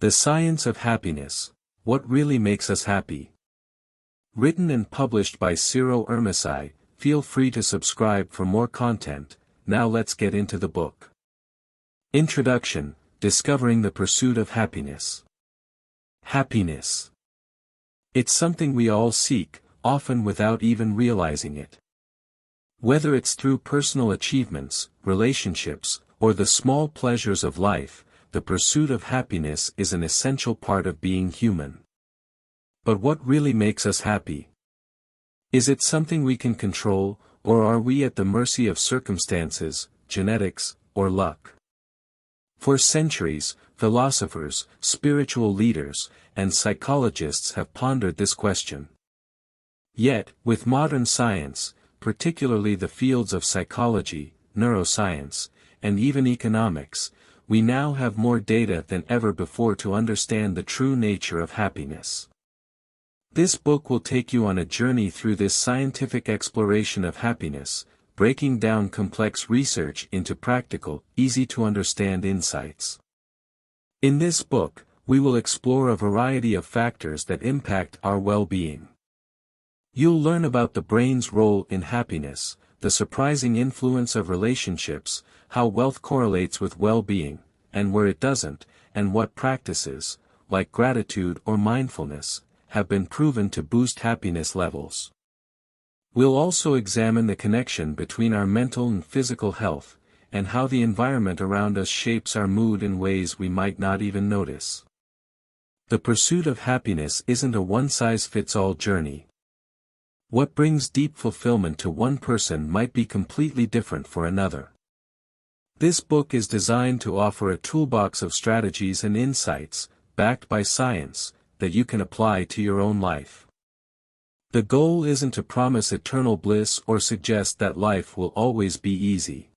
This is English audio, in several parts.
The Science of Happiness. What Really Makes Us Happy? Written and published by C.Irmici. Feel free to subscribe for more content. Now let's get into the book. Introduction: Discovering the Pursuit of Happiness. Happiness. It's something we all seek, often without even realizing it. Whether it's through personal achievements, relationships, or the small pleasures of life, the pursuit of happiness is an essential part of being human. But what really makes us happy? Is it something we can control, or are we at the mercy of circumstances, genetics, or luck? For centuries, philosophers, spiritual leaders, and psychologists have pondered this question. Yet, with modern science, particularly the fields of psychology, neuroscience, and even economics, we now have more data than ever before to understand the true nature of happiness. This book will take you on a journey through this scientific exploration of happiness, breaking down complex research into practical, easy-to-understand insights. In this book, we will explore a variety of factors that impact our well-being. You'll learn about the brain's role in happiness, the surprising influence of relationships, how wealth correlates with well-being, and where it doesn't, and what practices, like gratitude or mindfulness, have been proven to boost happiness levels. We'll also examine the connection between our mental and physical health, and how the environment around us shapes our mood in ways we might not even notice. The pursuit of happiness isn't a one-size-fits-all journey. What brings deep fulfillment to one person might be completely different for another. This book is designed to offer a toolbox of strategies and insights, backed by science, that you can apply to your own life. The goal isn't to promise eternal bliss or suggest that life will always be easy.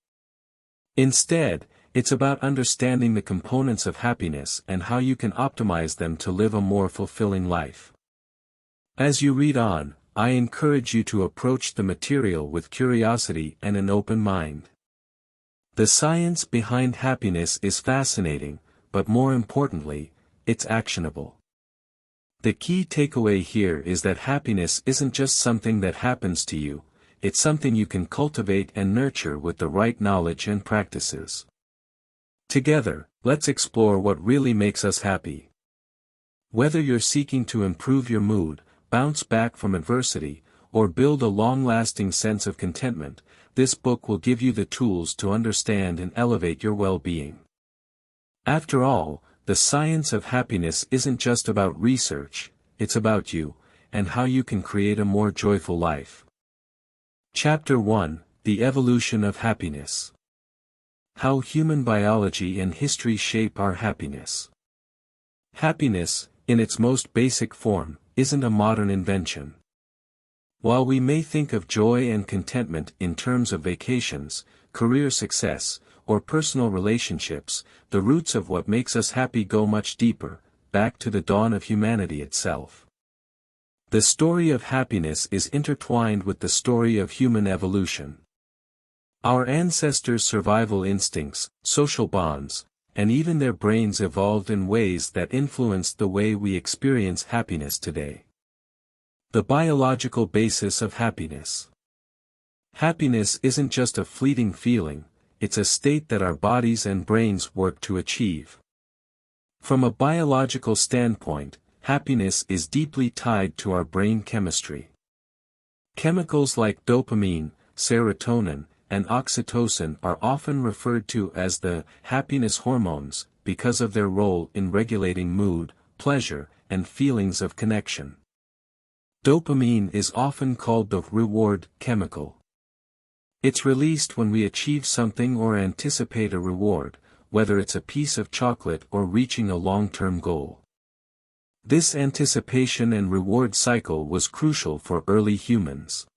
Instead, it's about understanding the components of happiness and how you can optimize them to live a more fulfilling life. As you read on, I encourage you to approach the material with curiosity and an open mind. The science behind happiness is fascinating, but more importantly, it's actionable. The key takeaway here is that happiness isn't just something that happens to you, it's something you can cultivate and nurture with the right knowledge and practices. Together, let's explore what really makes us happy. Whether you're seeking to improve your mood, bounce back from adversity, or build a long-lasting sense of contentment, this book will give you the tools to understand and elevate your well-being. After all, the science of happiness isn't just about research, it's about you, and how you can create a more joyful life. Chapter 1: The Evolution of Happiness. How human biology and history shape our happiness. Happiness, in its most basic form, isn't a modern invention. While we may think of joy and contentment in terms of vacations, career success, or personal relationships, the roots of what makes us happy go much deeper, back to the dawn of humanity itself. The story of happiness is intertwined with the story of human evolution. Our ancestors' survival instincts, social bonds, and even their brains evolved in ways that influenced the way we experience happiness today. The biological basis of happiness. Happiness isn't just a fleeting feeling, it's a state that our bodies and brains work to achieve. From a biological standpoint, happiness is deeply tied to our brain chemistry. Chemicals like dopamine, serotonin, and oxytocin are often referred to as the happiness hormones because of their role in regulating mood, pleasure, and feelings of connection. Dopamine is often called the reward chemical. It's released when we achieve something or anticipate a reward, whether it's a piece of chocolate or reaching a long-term goal. This anticipation and reward cycle was crucial for early humans.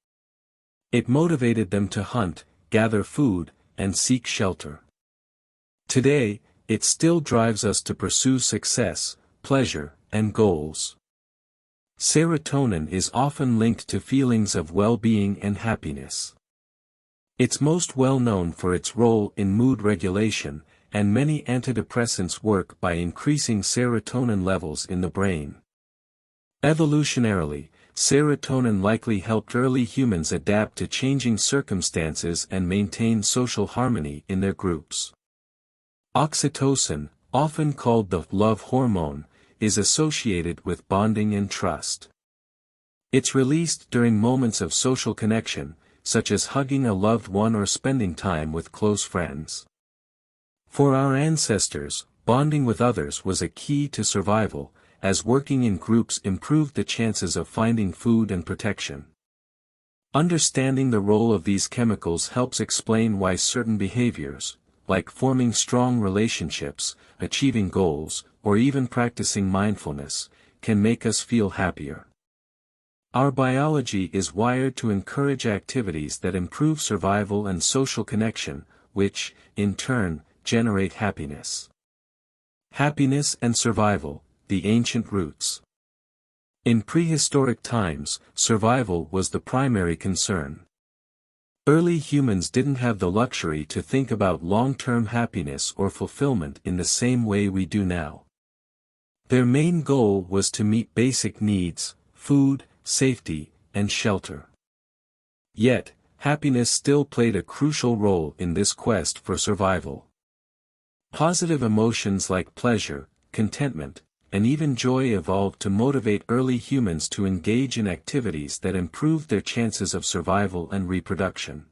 It motivated them to hunt, gather food, and seek shelter. Today, it still drives us to pursue success, pleasure, and goals. Serotonin is often linked to feelings of well-being and happiness. It's most well known for its role in mood regulation, and many antidepressants work by increasing serotonin levels in the brain. Evolutionarily, serotonin likely helped early humans adapt to changing circumstances and maintain social harmony in their groups. Oxytocin, often called the love hormone, is associated with bonding and trust. It's released during moments of social connection, such as hugging a loved one or spending time with close friends. For our ancestors, bonding with others was a key to survival, as working in groups improved the chances of finding food and protection. Understanding the role of these chemicals helps explain why certain behaviors, like forming strong relationships, achieving goals, or even practicing mindfulness, can make us feel happier. Our biology is wired to encourage activities that improve survival and social connection, which, in turn, generate happiness. Happiness and survival, the ancient roots. In prehistoric times, survival was the primary concern. Early humans didn't have the luxury to think about long-term happiness or fulfillment in the same way we do now. Their main goal was to meet basic needs: food, safety, and shelter. Yet, happiness still played a crucial role in this quest for survival. Positive emotions like pleasure, contentment, and even joy evolved to motivate early humans to engage in activities that improved their chances of survival and reproduction.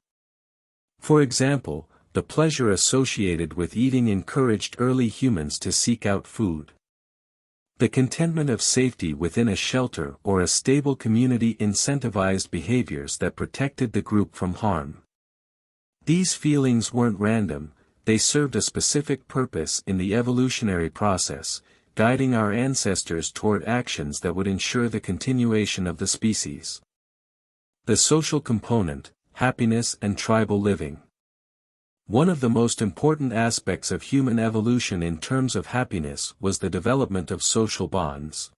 For example, the pleasure associated with eating encouraged early humans to seek out food. The contentment of safety within a shelter or a stable community incentivized behaviors that protected the group from harm. These feelings weren't random, they served a specific purpose in the evolutionary process, guiding our ancestors toward actions that would ensure the continuation of the species. The social component, happiness and tribal living. One of the most important aspects of human evolution in terms of happiness was the development of social bonds.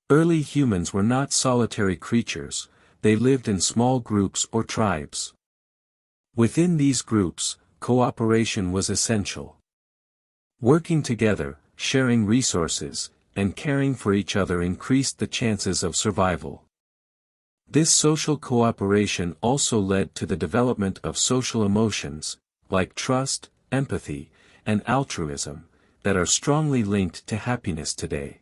Early humans were not solitary creatures, they lived in small groups or tribes. Within these groups, cooperation was essential. Working together, sharing resources, and caring for each other increased the chances of survival. This social cooperation also led to the development of social emotions, like trust, empathy, and altruism, that are strongly linked to happiness today.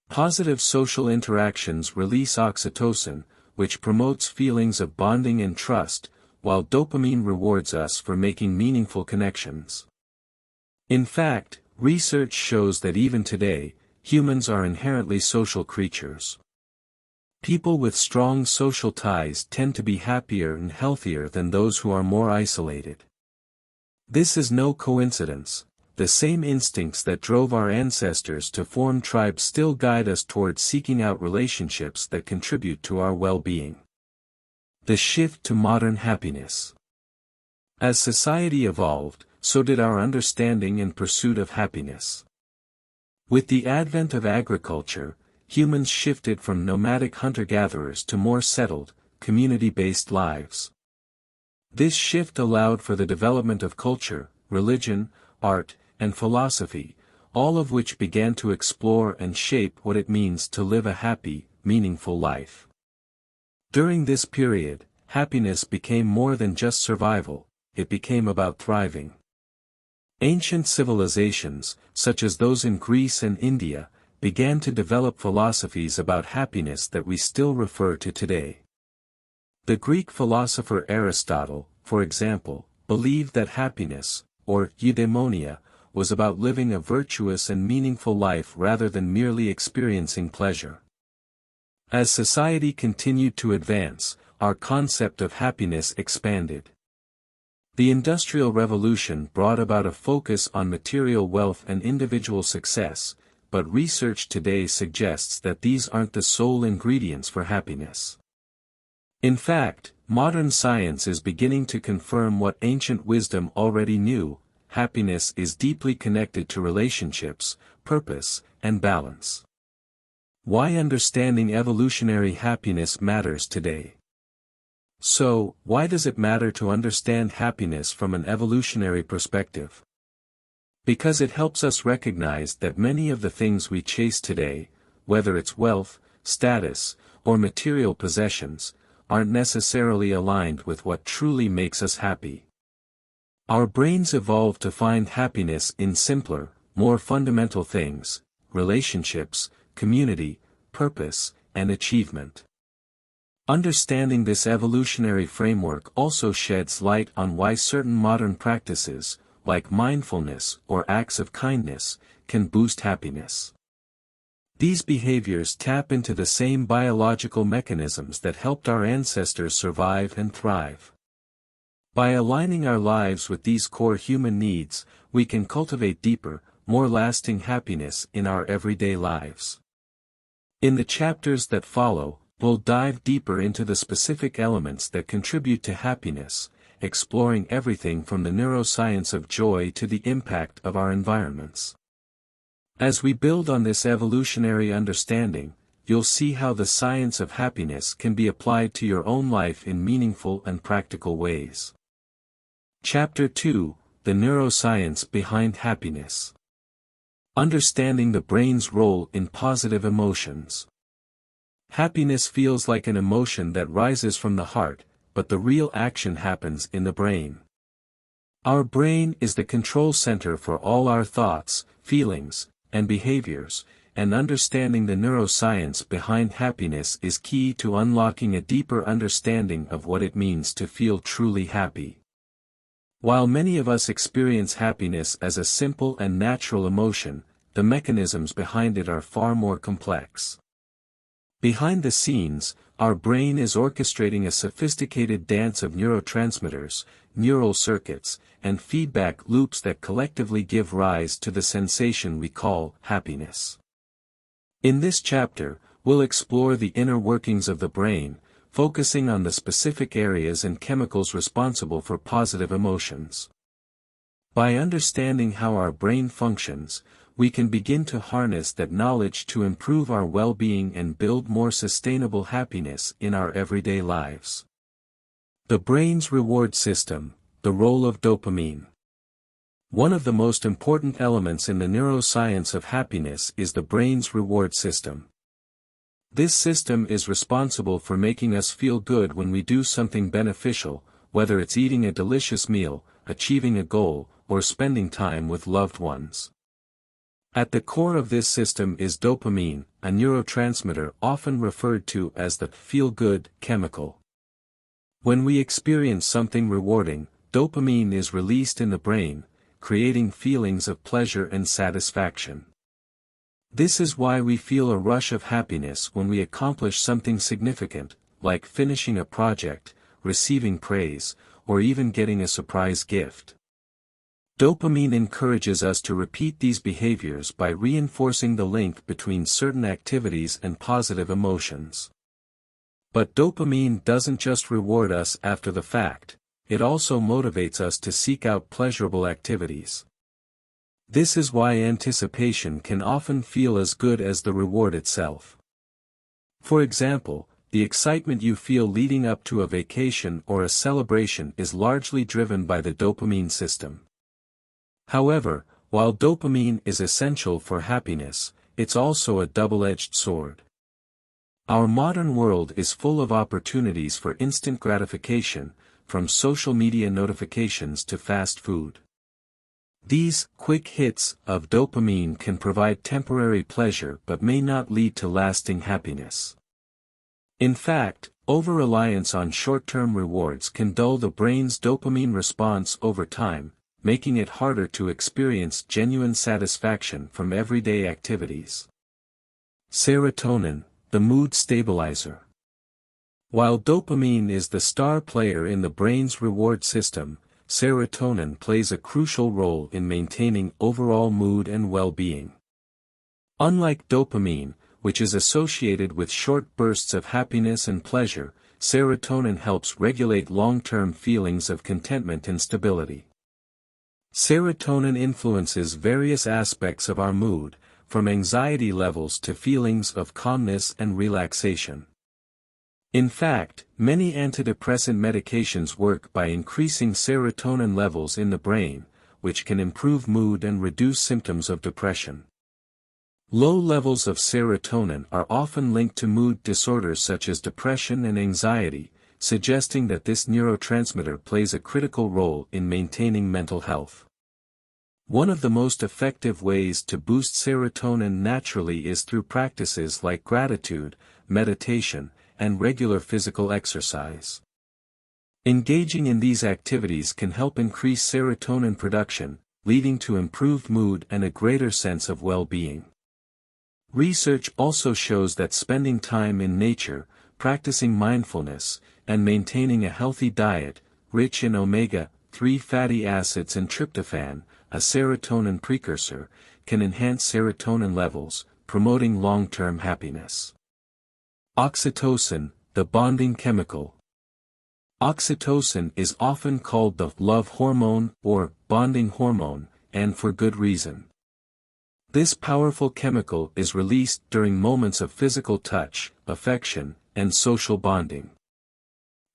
Positive social interactions release oxytocin, which promotes feelings of bonding and trust, while dopamine rewards us for making meaningful connections. In fact, research shows that even today, humans are inherently social creatures. People with strong social ties tend to be happier and healthier than those who are more isolated. This is no coincidence. The same instincts that drove our ancestors to form tribes still guide us towards seeking out relationships that contribute to our well-being. The shift to modern happiness. As society evolved, so did our understanding and pursuit of happiness. With the advent of agriculture, humans shifted from nomadic hunter-gatherers to more settled, community-based lives. This shift allowed for the development of culture, religion, art, and philosophy, all of which began to explore and shape what it means to live a happy, meaningful life. During this period, happiness became more than just survival, it became about thriving. Ancient civilizations, such as those in Greece and India, began to develop philosophies about happiness that we still refer to today. The Greek philosopher Aristotle, for example, believed that happiness, or eudaimonia, was about living a virtuous and meaningful life rather than merely experiencing pleasure. As society continued to advance, our concept of happiness expanded. The Industrial Revolution brought about a focus on material wealth and individual success, but research today suggests that these aren't the sole ingredients for happiness. In fact, modern science is beginning to confirm what ancient wisdom already knew: happiness is deeply connected to relationships, purpose, and balance. Why understanding evolutionary happiness matters today. So, why does it matter to understand happiness from an evolutionary perspective? Because it helps us recognize that many of the things we chase today, whether it's wealth, status, or material possessions, aren't necessarily aligned with what truly makes us happy. Our brains evolved to find happiness in simpler, more fundamental things: relationships, community, purpose, and achievement. Understanding this evolutionary framework also sheds light on why certain modern practices, like mindfulness or acts of kindness, can boost happiness. These behaviors tap into the same biological mechanisms that helped our ancestors survive and thrive. By aligning our lives with these core human needs, we can cultivate deeper, more lasting happiness in our everyday lives. In the chapters that follow, we'll dive deeper into the specific elements that contribute to happiness, exploring everything from the neuroscience of joy to the impact of our environments. As we build on this evolutionary understanding, you'll see how the science of happiness can be applied to your own life in meaningful and practical ways. Chapter 2: The Neuroscience Behind Happiness. Understanding the brain's role in positive emotions. Happiness feels like an emotion that rises from the heart, but the real action happens in the brain. Our brain is the control center for all our thoughts, feelings, and behaviors, and understanding the neuroscience behind happiness is key to unlocking a deeper understanding of what it means to feel truly happy. While many of us experience happiness as a simple and natural emotion, the mechanisms behind it are far more complex. Behind the scenes, our brain is orchestrating a sophisticated dance of neurotransmitters, neural circuits, and feedback loops that collectively give rise to the sensation we call happiness. In this chapter, we'll explore the inner workings of the brain, focusing on the specific areas and chemicals responsible for positive emotions. By understanding how our brain functions, we can begin to harness that knowledge to improve our well-being and build more sustainable happiness in our everyday lives. The brain's reward system: the role of dopamine. One of the most important elements in the neuroscience of happiness is the brain's reward system. This system is responsible for making us feel good when we do something beneficial, whether it's eating a delicious meal, achieving a goal, or spending time with loved ones. At the core of this system is dopamine, a neurotransmitter often referred to as the feel-good chemical. When we experience something rewarding, dopamine is released in the brain, creating feelings of pleasure and satisfaction. This is why we feel a rush of happiness when we accomplish something significant, like finishing a project, receiving praise, or even getting a surprise gift. Dopamine encourages us to repeat these behaviors by reinforcing the link between certain activities and positive emotions. But dopamine doesn't just reward us after the fact, it also motivates us to seek out pleasurable activities. This is why anticipation can often feel as good as the reward itself. For example, the excitement you feel leading up to a vacation or a celebration is largely driven by the dopamine system. However, while dopamine is essential for happiness, it's also a double-edged sword. Our modern world is full of opportunities for instant gratification, from social media notifications to fast food. These quick hits of dopamine can provide temporary pleasure but may not lead to lasting happiness. In fact, over-reliance on short-term rewards can dull the brain's dopamine response over time, making it harder to experience genuine satisfaction from everyday activities. Serotonin, the mood stabilizer. While dopamine is the star player in the brain's reward system, serotonin plays a crucial role in maintaining overall mood and well-being. Unlike dopamine, which is associated with short bursts of happiness and pleasure, serotonin helps regulate long-term feelings of contentment and stability. Serotonin influences various aspects of our mood, from anxiety levels to feelings of calmness and relaxation. In fact, many antidepressant medications work by increasing serotonin levels in the brain, which can improve mood and reduce symptoms of depression. Low levels of serotonin are often linked to mood disorders such as depression and anxiety, suggesting that this neurotransmitter plays a critical role in maintaining mental health. One of the most effective ways to boost serotonin naturally is through practices like gratitude, meditation, and regular physical exercise. Engaging in these activities can help increase serotonin production, leading to improved mood and a greater sense of well-being. Research also shows that spending time in nature, practicing mindfulness, and maintaining a healthy diet, rich in omega-3 fatty acids and tryptophan, a serotonin precursor, can enhance serotonin levels, promoting long-term happiness. Oxytocin, the bonding chemical. Oxytocin is often called the love hormone or bonding hormone, and for good reason. This powerful chemical is released during moments of physical touch, affection, and social bonding.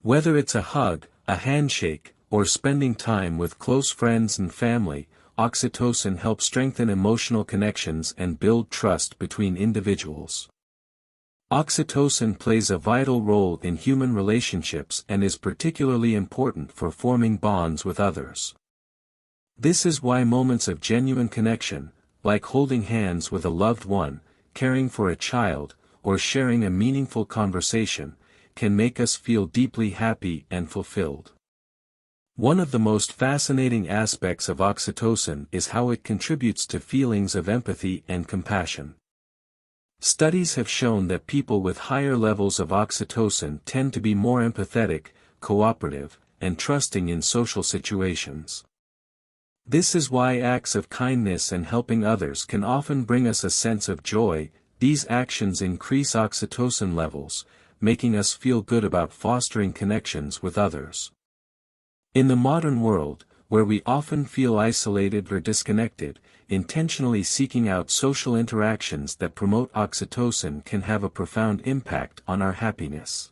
Whether it's a hug, a handshake, or spending time with close friends and family, oxytocin helps strengthen emotional connections and build trust between individuals. Oxytocin plays a vital role in human relationships and is particularly important for forming bonds with others. This is why moments of genuine connection, like holding hands with a loved one, caring for a child, or sharing a meaningful conversation, can make us feel deeply happy and fulfilled. One of the most fascinating aspects of oxytocin is how it contributes to feelings of empathy and compassion. Studies have shown that people with higher levels of oxytocin tend to be more empathetic, cooperative, and trusting in social situations. This is why acts of kindness and helping others can often bring us a sense of joy. These actions increase oxytocin levels, making us feel good about fostering connections with others. In the modern world, where we often feel isolated or disconnected, intentionally seeking out social interactions that promote oxytocin can have a profound impact on our happiness.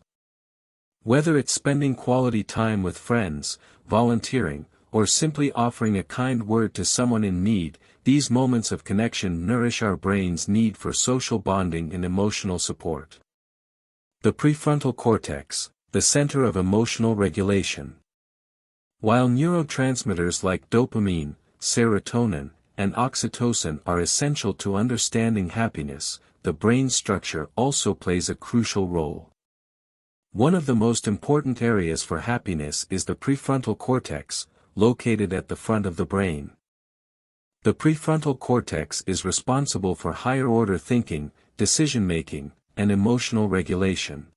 Whether it's spending quality time with friends, volunteering, or simply offering a kind word to someone in need, these moments of connection nourish our brain's need for social bonding and emotional support. The prefrontal cortex, the center of emotional regulation. While neurotransmitters like dopamine, serotonin, and oxytocin are essential to understanding happiness, the brain structure also plays a crucial role. One of the most important areas for happiness is the prefrontal cortex, located at the front of the brain. The prefrontal cortex is responsible for higher-order thinking, decision-making, and emotional regulation.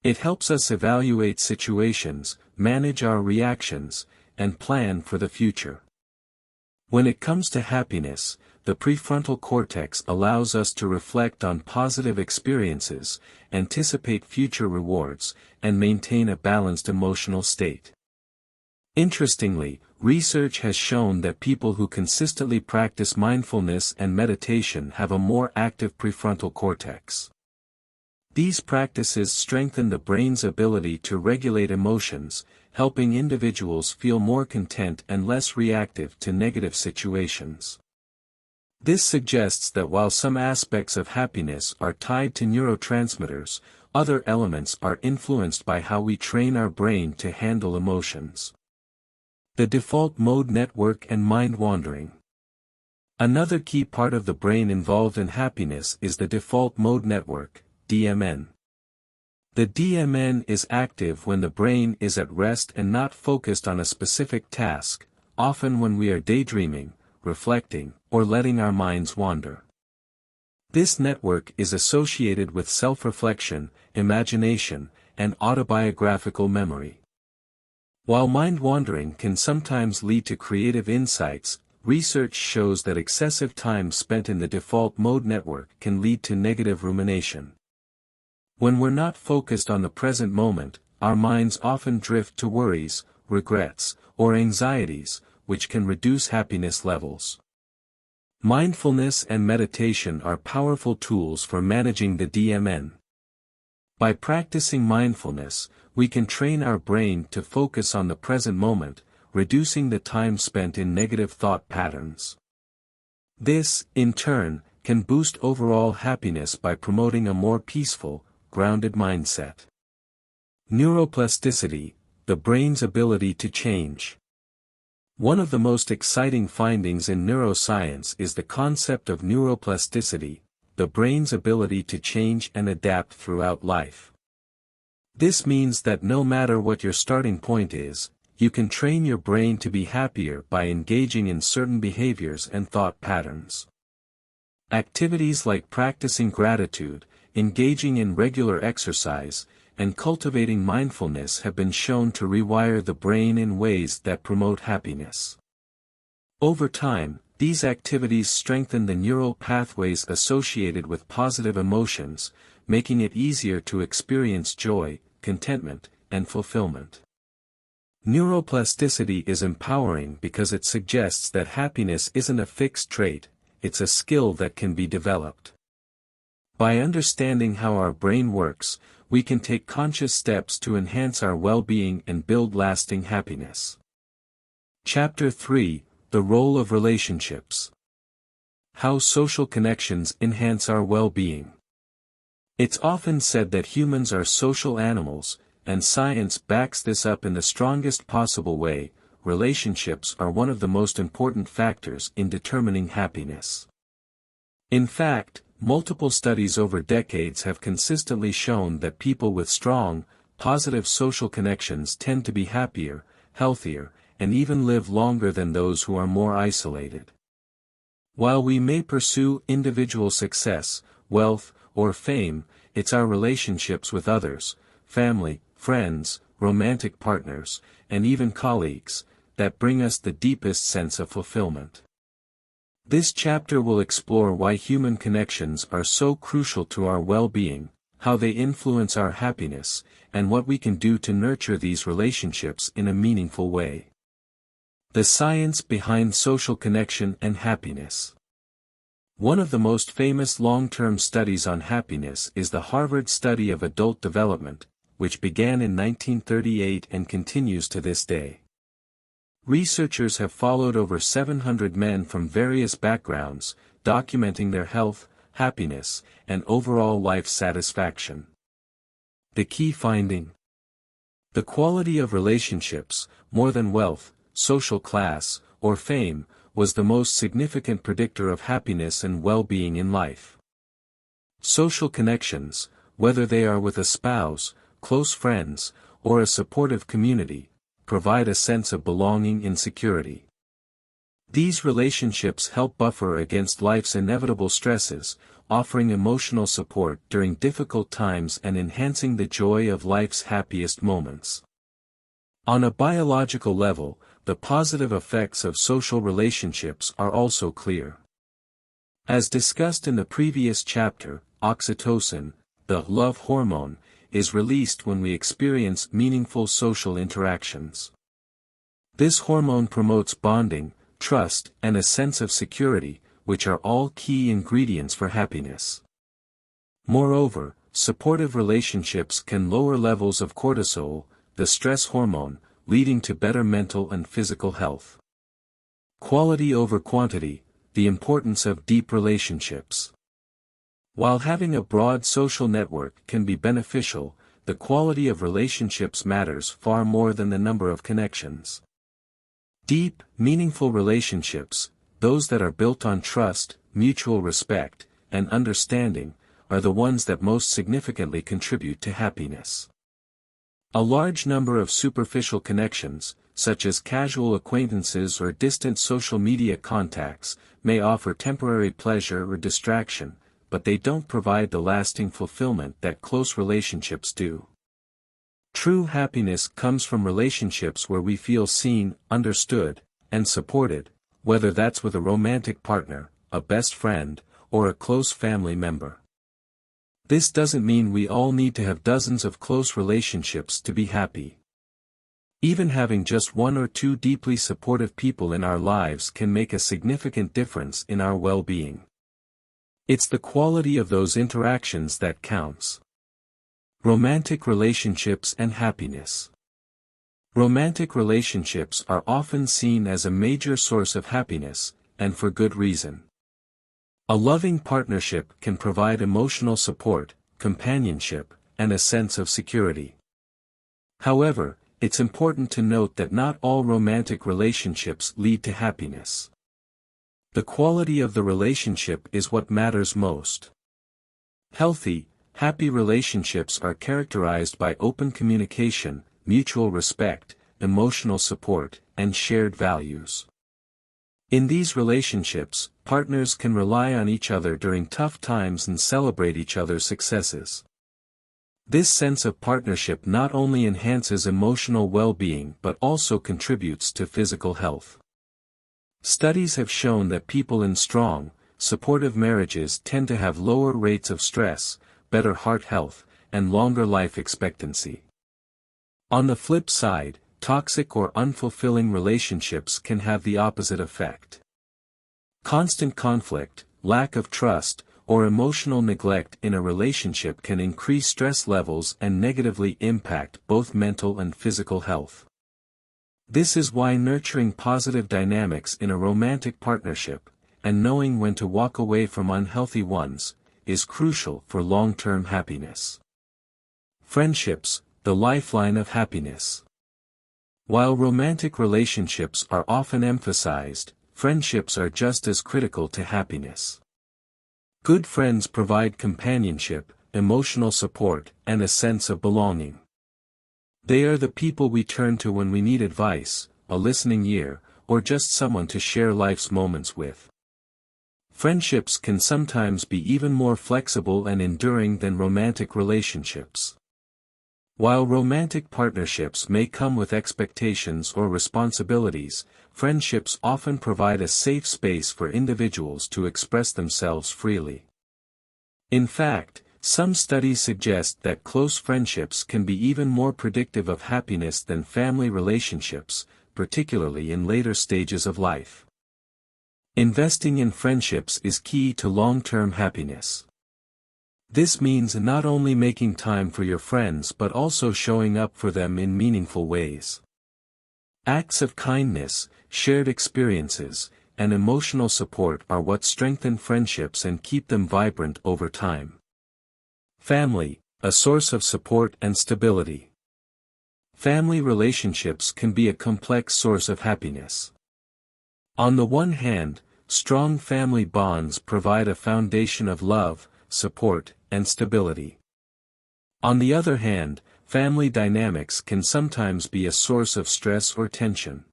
It helps us evaluate situations, manage our reactions, and plan for the future. When it comes to happiness, the prefrontal cortex allows us to reflect on positive experiences, anticipate future rewards, and maintain a balanced emotional state. Interestingly, research has shown that people who consistently practice mindfulness and meditation have a more active prefrontal cortex. These practices strengthen the brain's ability to regulate emotions, helping individuals feel more content and less reactive to negative situations. This suggests that while some aspects of happiness are tied to neurotransmitters, other elements are influenced by how we train our brain to handle emotions. The default mode network and mind wandering. Another key part of the brain involved in happiness is the default mode network, DMN. The DMN is active when the brain is at rest and not focused on a specific task, often when we are daydreaming, reflecting, or letting our minds wander. This network is associated with self-reflection, imagination, and autobiographical memory. While mind wandering can sometimes lead to creative insights, research shows that excessive time spent in the default mode network can lead to negative rumination. When we're not focused on the present moment, our minds often drift to worries, regrets, or anxieties, which can reduce happiness levels. Mindfulness and meditation are powerful tools for managing the DMN. By practicing mindfulness, we can train our brain to focus on the present moment, reducing the time spent in negative thought patterns. This, in turn, can boost overall happiness by promoting a more peaceful, grounded mindset. Neuroplasticity, the brain's ability to change. One of the most exciting findings in neuroscience is the concept of neuroplasticity, the brain's ability to change and adapt throughout life. This means that no matter what your starting point is, you can train your brain to be happier by engaging in certain behaviors and thought patterns. Activities like practicing gratitude, engaging in regular exercise, and cultivating mindfulness have been shown to rewire the brain in ways that promote happiness. Over time, these activities strengthen the neural pathways associated with positive emotions, making it easier to experience joy, contentment, and fulfillment. Neuroplasticity is empowering because it suggests that happiness isn't a fixed trait, it's a skill that can be developed. By understanding how our brain works, we can take conscious steps to enhance our well-being and build lasting happiness. Chapter 3: The Role of Relationships. How social connections enhance our well-being. It's often said that humans are social animals, and science backs this up in the strongest possible way. Relationships are one of the most important factors in determining happiness. In fact, multiple studies over decades have consistently shown that people with strong, positive social connections tend to be happier, healthier, and even live longer than those who are more isolated. While we may pursue individual success, wealth, or fame, it's our relationships with others, family, friends, romantic partners, and even colleagues, that bring us the deepest sense of fulfillment. This chapter will explore why human connections are so crucial to our well-being, how they influence our happiness, and what we can do to nurture these relationships in a meaningful way. The science behind social connection and happiness. One of the most famous long-term studies on happiness is the Harvard Study of Adult Development, which began in 1938 and continues to this day. Researchers have followed over 700 men from various backgrounds, documenting their health, happiness, and overall life satisfaction. The key finding: the quality of relationships, more than wealth, social class, or fame, was the most significant predictor of happiness and well-being in life. Social connections, whether they are with a spouse, close friends, or a supportive community, provide a sense of belonging and security. These relationships help buffer against life's inevitable stresses, offering emotional support during difficult times and enhancing the joy of life's happiest moments. On a biological level, the positive effects of social relationships are also clear. As discussed in the previous chapter, oxytocin, the love hormone, is released when we experience meaningful social interactions. This hormone promotes bonding, trust, and a sense of security, which are all key ingredients for happiness. Moreover, supportive relationships can lower levels of cortisol, the stress hormone, leading to better mental and physical health. Quality over quantity, the importance of deep relationships. While having a broad social network can be beneficial, the quality of relationships matters far more than the number of connections. Deep, meaningful relationships, those that are built on trust, mutual respect, and understanding, are the ones that most significantly contribute to happiness. A large number of superficial connections, such as casual acquaintances or distant social media contacts, may offer temporary pleasure or distraction, but they don't provide the lasting fulfillment that close relationships do. True happiness comes from relationships where we feel seen, understood, and supported, whether that's with a romantic partner, a best friend, or a close family member. This doesn't mean we all need to have dozens of close relationships to be happy. Even having just one or two deeply supportive people in our lives can make a significant difference in our well-being. It's the quality of those interactions that counts. Romantic relationships and happiness. Romantic relationships are often seen as a major source of happiness, and for good reason. A loving partnership can provide emotional support, companionship, and a sense of security. However, it's important to note that not all romantic relationships lead to happiness. The quality of the relationship is what matters most. Healthy, happy relationships are characterized by open communication, mutual respect, emotional support, and shared values. In these relationships, partners can rely on each other during tough times and celebrate each other's successes. This sense of partnership not only enhances emotional well-being but also contributes to physical health. Studies have shown that people in strong, supportive marriages tend to have lower rates of stress, better heart health, and longer life expectancy. On the flip side, toxic or unfulfilling relationships can have the opposite effect. Constant conflict, lack of trust, or emotional neglect in a relationship can increase stress levels and negatively impact both mental and physical health. This is why nurturing positive dynamics in a romantic partnership, and knowing when to walk away from unhealthy ones, is crucial for long-term happiness. Friendships, the lifeline of happiness. While romantic relationships are often emphasized, friendships are just as critical to happiness. Good friends provide companionship, emotional support, and a sense of belonging. They are the people we turn to when we need advice, a listening ear, or just someone to share life's moments with. Friendships can sometimes be even more flexible and enduring than romantic relationships. While romantic partnerships may come with expectations or responsibilities, friendships often provide a safe space for individuals to express themselves freely. In fact, some studies suggest that close friendships can be even more predictive of happiness than family relationships, particularly in later stages of life. Investing in friendships is key to long-term happiness. This means not only making time for your friends but also showing up for them in meaningful ways. Acts of kindness, shared experiences, and emotional support are what strengthen friendships and keep them vibrant over time. Family, a source of support and stability. Family relationships can be a complex source of happiness. On the one hand, strong family bonds provide a foundation of love, support, and stability. On the other hand, family dynamics can sometimes be a source of stress or tension.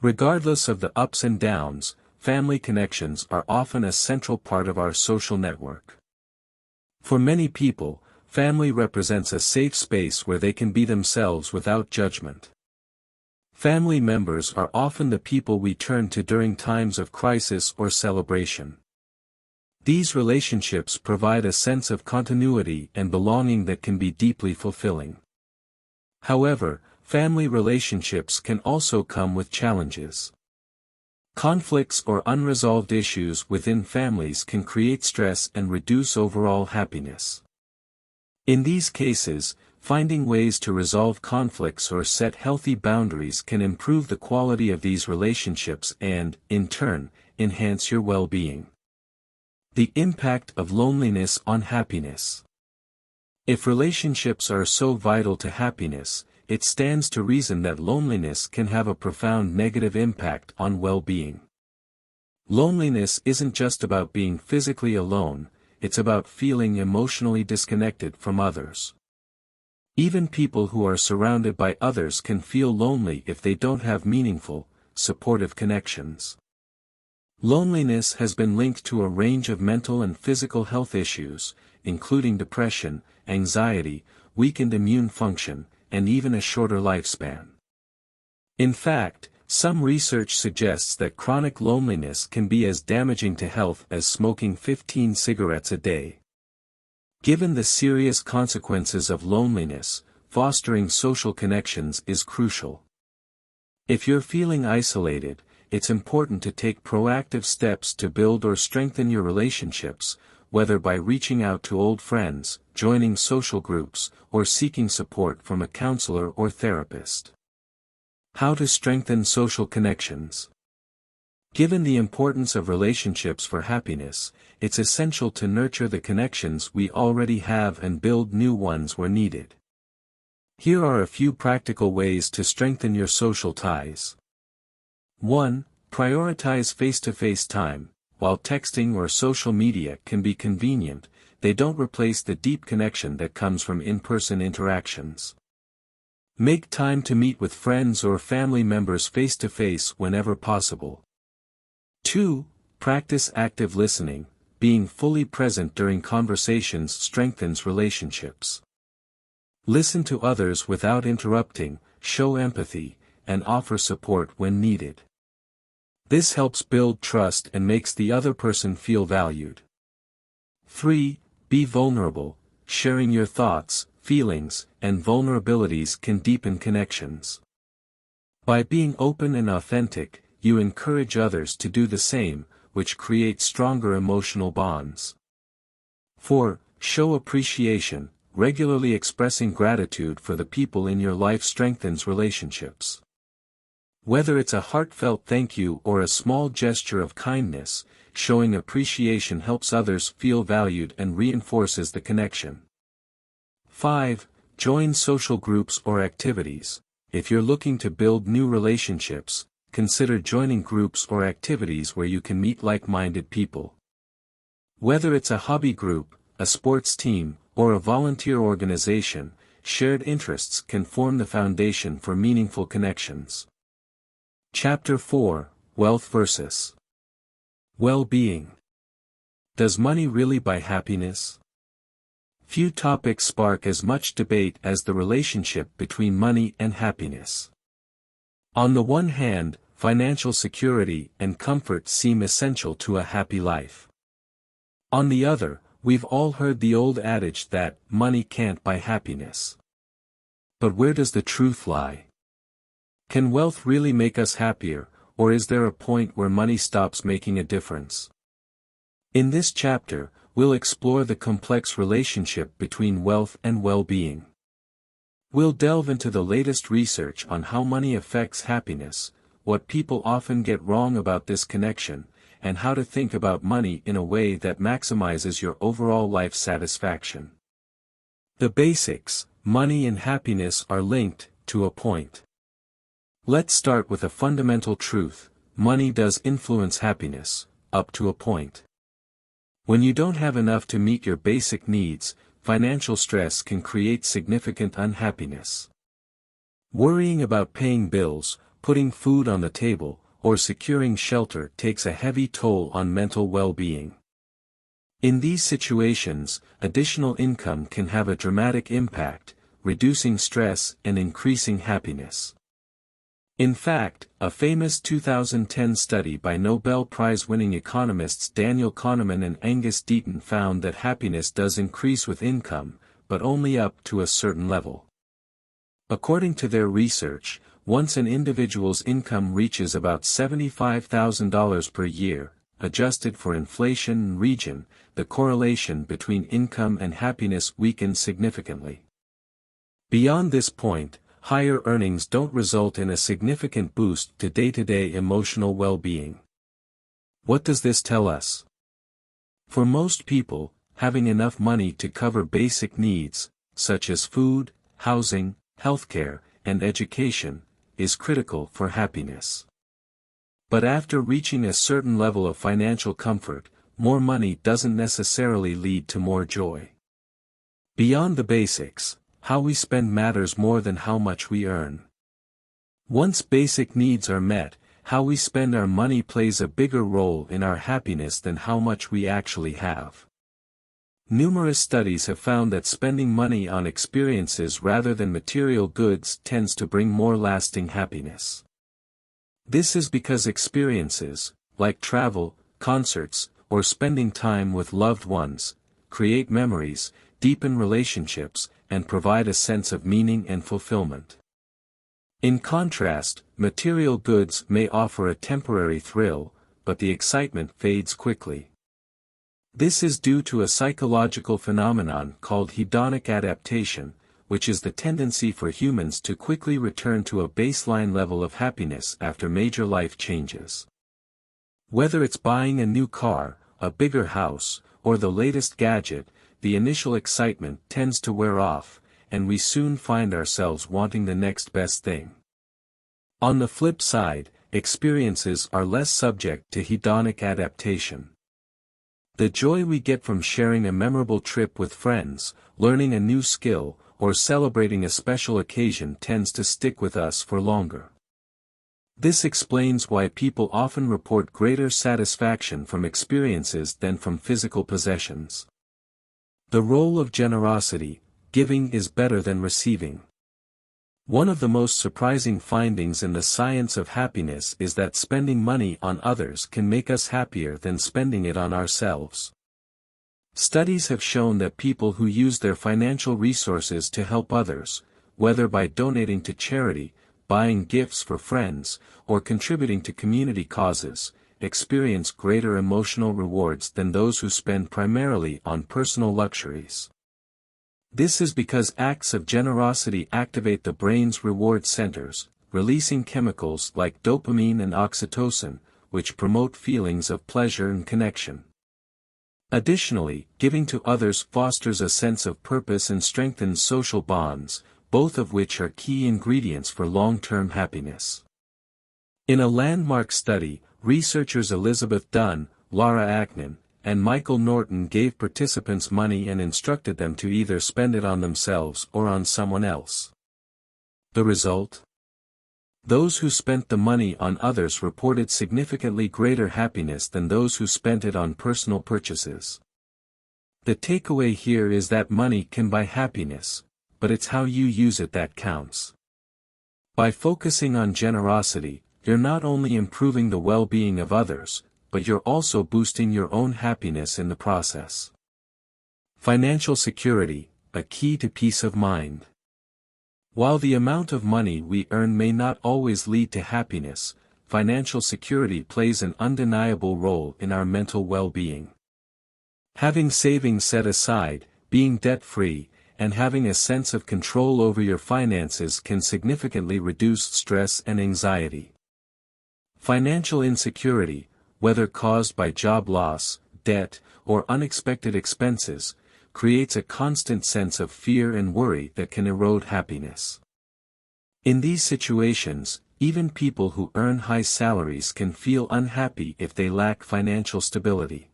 Regardless of the ups and downs, family connections are often a central part of our social network. For many people, family represents a safe space where they can be themselves without judgment. Family members are often the people we turn to during times of crisis or celebration. These relationships provide a sense of continuity and belonging that can be deeply fulfilling. However, family relationships can also come with challenges. Conflicts or unresolved issues within families can create stress and reduce overall happiness. In these cases, finding ways to resolve conflicts or set healthy boundaries can improve the quality of these relationships and, in turn, enhance your well-being. The impact of loneliness on happiness. If relationships are so vital to happiness, it stands to reason that loneliness can have a profound negative impact on well-being. Loneliness isn't just about being physically alone, it's about feeling emotionally disconnected from others. Even people who are surrounded by others can feel lonely if they don't have meaningful, supportive connections. Loneliness has been linked to a range of mental and physical health issues, including depression, anxiety, weakened immune function, and even a shorter lifespan. In fact, some research suggests that chronic loneliness can be as damaging to health as smoking 15 cigarettes a day. Given the serious consequences of loneliness, fostering social connections is crucial. If you're feeling isolated, it's important to take proactive steps to build or strengthen your relationships, whether by reaching out to old friends, joining social groups, or seeking support from a counselor or therapist. How to strengthen social connections. Given the importance of relationships for happiness, it's essential to nurture the connections we already have and build new ones where needed. Here are a few practical ways to strengthen your social ties. 1. Prioritize face-to-face time. While texting or social media can be convenient, they don't replace the deep connection that comes from in-person interactions. Make time to meet with friends or family members face-to-face whenever possible. 2. Practice active listening. Being fully present during conversations strengthens relationships. Listen to others without interrupting, show empathy, and offer support when needed. This helps build trust and makes the other person feel valued. 3. Be vulnerable. Sharing your thoughts, feelings, and vulnerabilities can deepen connections. By being open and authentic, you encourage others to do the same, which creates stronger emotional bonds. 4. Show appreciation. Regularly expressing gratitude for the people in your life strengthens relationships. Whether it's a heartfelt thank you or a small gesture of kindness, showing appreciation helps others feel valued and reinforces the connection. 5. Join social groups or activities. If you're looking to build new relationships, consider joining groups or activities where you can meet like-minded people. Whether it's a hobby group, a sports team, or a volunteer organization, shared interests can form the foundation for meaningful connections. Chapter 4: Wealth versus well-being. Does money really buy happiness? Few topics spark as much debate as the relationship between money and happiness. On the one hand, financial security and comfort seem essential to a happy life. On the other, we've all heard the old adage that money can't buy happiness. But where does the truth lie? Can wealth really make us happier, or is there a point where money stops making a difference? In this chapter, we'll explore the complex relationship between wealth and well-being. We'll delve into the latest research on how money affects happiness, what people often get wrong about this connection, and how to think about money in a way that maximizes your overall life satisfaction. The basics: money and happiness are linked, to a point. Let's start with a fundamental truth: money does influence happiness, up to a point. When you don't have enough to meet your basic needs, financial stress can create significant unhappiness. Worrying about paying bills, putting food on the table, or securing shelter takes a heavy toll on mental well-being. In these situations, additional income can have a dramatic impact, reducing stress and increasing happiness. In fact, a famous 2010 study by Nobel Prize-winning economists Daniel Kahneman and Angus Deaton found that happiness does increase with income, but only up to a certain level. According to their research, once an individual's income reaches about $75,000 per year, adjusted for inflation and region, the correlation between income and happiness weakens significantly. Beyond this point, higher earnings don't result in a significant boost to day-to-day emotional well-being. What does this tell us? For most people, having enough money to cover basic needs, such as food, housing, healthcare, and education, is critical for happiness. But after reaching a certain level of financial comfort, more money doesn't necessarily lead to more joy. Beyond the basics, how we spend matters more than how much we earn. Once basic needs are met, how we spend our money plays a bigger role in our happiness than how much we actually have. Numerous studies have found that spending money on experiences rather than material goods tends to bring more lasting happiness. This is because experiences, like travel, concerts, or spending time with loved ones, create memories, deepen relationships, and provide a sense of meaning and fulfillment. In contrast, material goods may offer a temporary thrill, but the excitement fades quickly. This is due to a psychological phenomenon called hedonic adaptation, which is the tendency for humans to quickly return to a baseline level of happiness after major life changes. Whether it's buying a new car, a bigger house, or the latest gadget, the initial excitement tends to wear off, and we soon find ourselves wanting the next best thing. On the flip side, experiences are less subject to hedonic adaptation. The joy we get from sharing a memorable trip with friends, learning a new skill, or celebrating a special occasion tends to stick with us for longer. This explains why people often report greater satisfaction from experiences than from physical possessions. The role of generosity: giving is better than receiving. One of the most surprising findings in the science of happiness is that spending money on others can make us happier than spending it on ourselves. Studies have shown that people who use their financial resources to help others, whether by donating to charity, buying gifts for friends, or contributing to community causes, experience greater emotional rewards than those who spend primarily on personal luxuries. This is because acts of generosity activate the brain's reward centers, releasing chemicals like dopamine and oxytocin, which promote feelings of pleasure and connection. Additionally, giving to others fosters a sense of purpose and strengthens social bonds, both of which are key ingredients for long-term happiness. In a landmark study, researchers Elizabeth Dunn, Laura Aknin, and Michael Norton gave participants money and instructed them to either spend it on themselves or on someone else. The result? Those who spent the money on others reported significantly greater happiness than those who spent it on personal purchases. The takeaway here is that money can buy happiness, but it's how you use it that counts. By focusing on generosity, you're not only improving the well-being of others, but you're also boosting your own happiness in the process. Financial security, a key to peace of mind. While the amount of money we earn may not always lead to happiness, financial security plays an undeniable role in our mental well-being. Having savings set aside, being debt-free, and having a sense of control over your finances can significantly reduce stress and anxiety. Financial insecurity, whether caused by job loss, debt, or unexpected expenses, creates a constant sense of fear and worry that can erode happiness. In these situations, even people who earn high salaries can feel unhappy if they lack financial stability.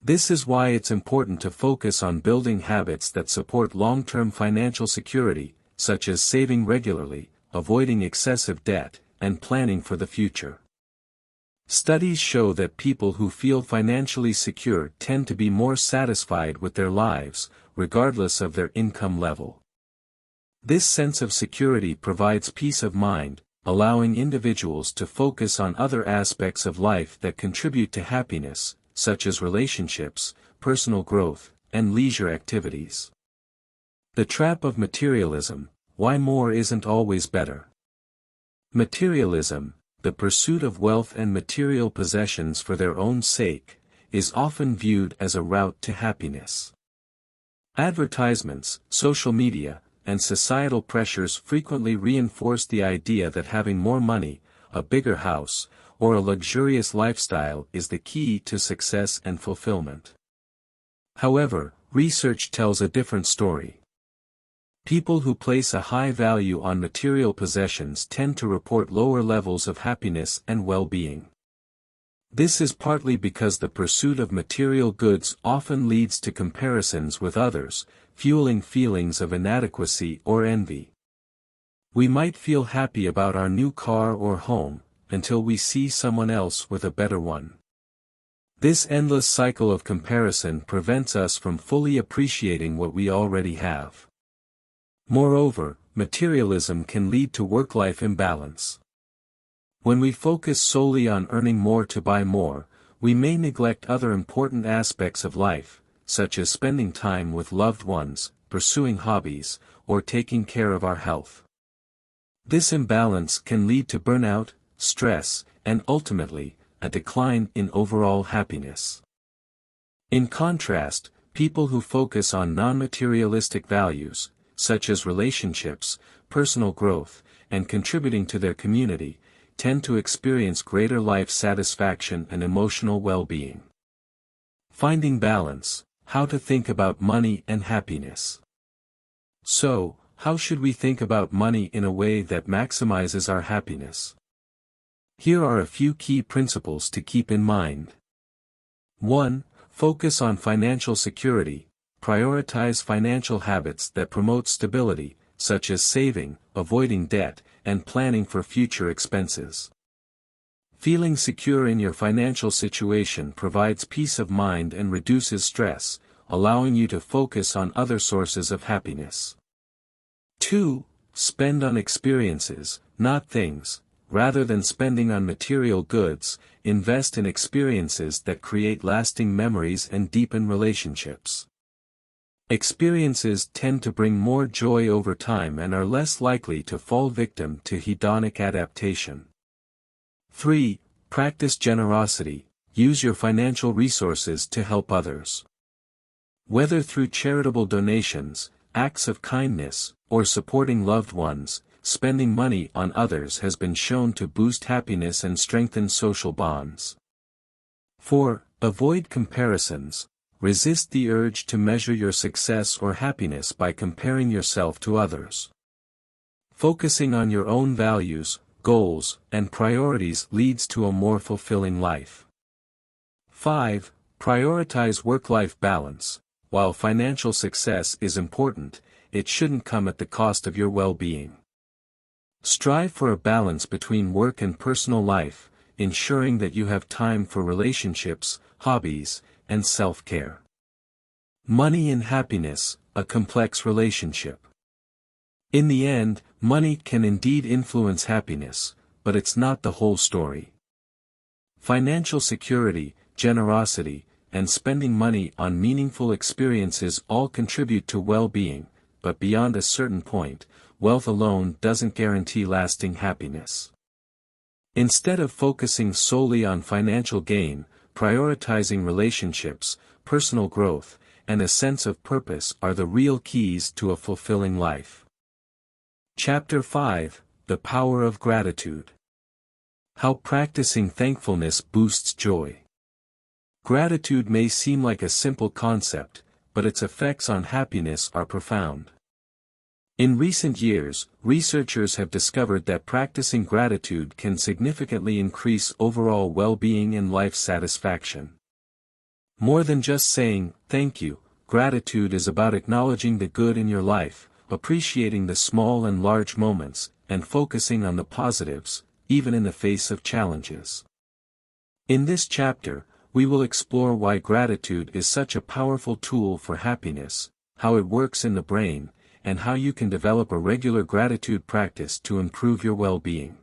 This is why it's important to focus on building habits that support long-term financial security, such as saving regularly, avoiding excessive debt, and planning for the future. Studies show that people who feel financially secure tend to be more satisfied with their lives, regardless of their income level. This sense of security provides peace of mind, allowing individuals to focus on other aspects of life that contribute to happiness, such as relationships, personal growth, and leisure activities. The trap of materialism: why more isn't always better. Materialism, the pursuit of wealth and material possessions for their own sake, is often viewed as a route to happiness. Advertisements, social media, and societal pressures frequently reinforce the idea that having more money, a bigger house, or a luxurious lifestyle is the key to success and fulfillment. However, research tells a different story. People who place a high value on material possessions tend to report lower levels of happiness and well-being. This is partly because the pursuit of material goods often leads to comparisons with others, fueling feelings of inadequacy or envy. We might feel happy about our new car or home, until we see someone else with a better one. This endless cycle of comparison prevents us from fully appreciating what we already have. Moreover, materialism can lead to work-life imbalance. When we focus solely on earning more to buy more, we may neglect other important aspects of life, such as spending time with loved ones, pursuing hobbies, or taking care of our health. This imbalance can lead to burnout, stress, and ultimately, a decline in overall happiness. In contrast, people who focus on non-materialistic values, such as relationships, personal growth, and contributing to their community, tend to experience greater life satisfaction and emotional well-being. Finding balance: how to think about money and happiness. So, how should we think about money in a way that maximizes our happiness? Here are a few key principles to keep in mind. 1. Focus on financial security. Prioritize financial habits that promote stability, such as saving, avoiding debt, and planning for future expenses. Feeling secure in your financial situation provides peace of mind and reduces stress, allowing you to focus on other sources of happiness. 2. Spend on experiences, not things. Rather than spending on material goods, invest in experiences that create lasting memories and deepen relationships. Experiences tend to bring more joy over time and are less likely to fall victim to hedonic adaptation. 3. Practice generosity. Use your financial resources to help others. Whether through charitable donations, acts of kindness, or supporting loved ones, spending money on others has been shown to boost happiness and strengthen social bonds. 4. Avoid comparisons. Resist the urge to measure your success or happiness by comparing yourself to others. Focusing on your own values, goals, and priorities leads to a more fulfilling life. 5. Prioritize work-life balance. While financial success is important, it shouldn't come at the cost of your well-being. Strive for a balance between work and personal life, ensuring that you have time for relationships, hobbies, and self-care. Money and happiness, a complex relationship. In the end, money can indeed influence happiness, but it's not the whole story. Financial security, generosity, and spending money on meaningful experiences all contribute to well-being, but beyond a certain point, wealth alone doesn't guarantee lasting happiness. Instead of focusing solely on financial gain, prioritizing relationships, personal growth, and a sense of purpose are the real keys to a fulfilling life. Chapter 5: The Power of Gratitude. How practicing thankfulness boosts joy. Gratitude may seem like a simple concept, but its effects on happiness are profound. In recent years, researchers have discovered that practicing gratitude can significantly increase overall well-being and life satisfaction. More than just saying, "thank you," gratitude is about acknowledging the good in your life, appreciating the small and large moments, and focusing on the positives, even in the face of challenges. In this chapter, we will explore why gratitude is such a powerful tool for happiness, how it works in the brain, and how you can develop a regular gratitude practice to improve your well-being.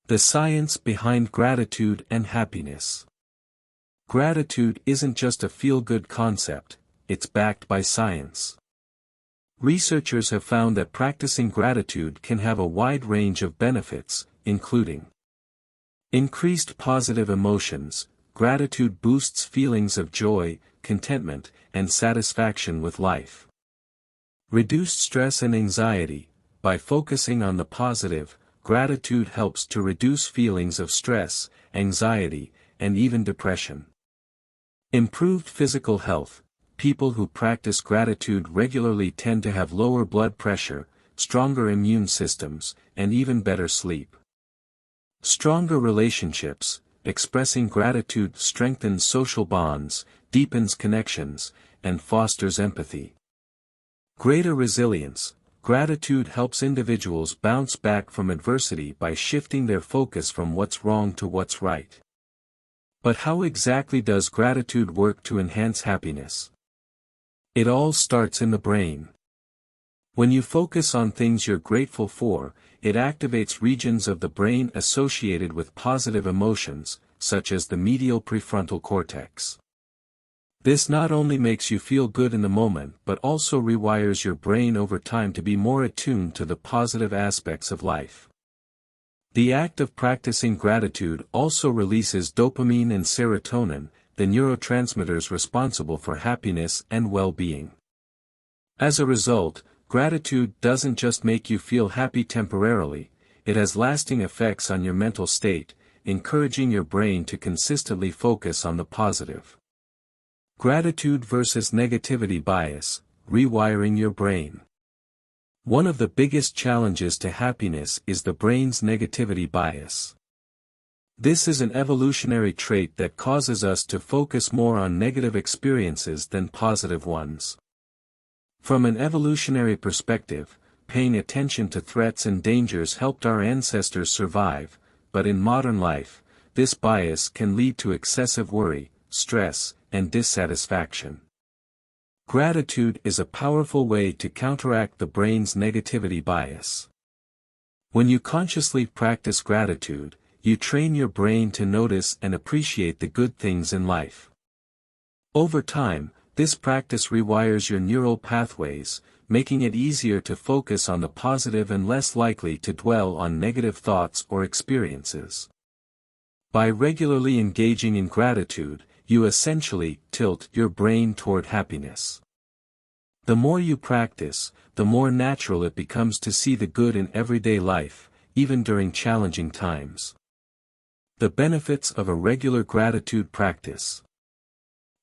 The science behind gratitude and happiness. Gratitude isn't just a feel-good concept, it's backed by science. Researchers have found that practicing gratitude can have a wide range of benefits, including increased positive emotions. Gratitude boosts feelings of joy, contentment, and satisfaction with life. Reduced stress and anxiety. By focusing on the positive, gratitude helps to reduce feelings of stress, anxiety, and even depression. Improved physical health. People who practice gratitude regularly tend to have lower blood pressure, stronger immune systems, and even better sleep. Stronger relationships. Expressing gratitude strengthens social bonds, deepens connections, and fosters empathy. Greater resilience. Gratitude helps individuals bounce back from adversity by shifting their focus from what's wrong to what's right. But how exactly does gratitude work to enhance happiness? It all starts in the brain. When you focus on things you're grateful for, it activates regions of the brain associated with positive emotions, such as the medial prefrontal cortex. This not only makes you feel good in the moment but also rewires your brain over time to be more attuned to the positive aspects of life. The act of practicing gratitude also releases dopamine and serotonin, the neurotransmitters responsible for happiness and well-being. As a result, gratitude doesn't just make you feel happy temporarily, it has lasting effects on your mental state, encouraging your brain to consistently focus on the positive. Gratitude versus negativity bias, rewiring your brain. One of the biggest challenges to happiness is the brain's negativity bias. This is an evolutionary trait that causes us to focus more on negative experiences than positive ones. From an evolutionary perspective, paying attention to threats and dangers helped our ancestors survive, but in modern life, this bias can lead to excessive worry, stress, and dissatisfaction. Gratitude is a powerful way to counteract the brain's negativity bias. When you consciously practice gratitude, you train your brain to notice and appreciate the good things in life. Over time, this practice rewires your neural pathways, making it easier to focus on the positive and less likely to dwell on negative thoughts or experiences. By regularly engaging in gratitude, you essentially tilt your brain toward happiness. The more you practice, the more natural it becomes to see the good in everyday life, even during challenging times. The benefits of a regular gratitude practice.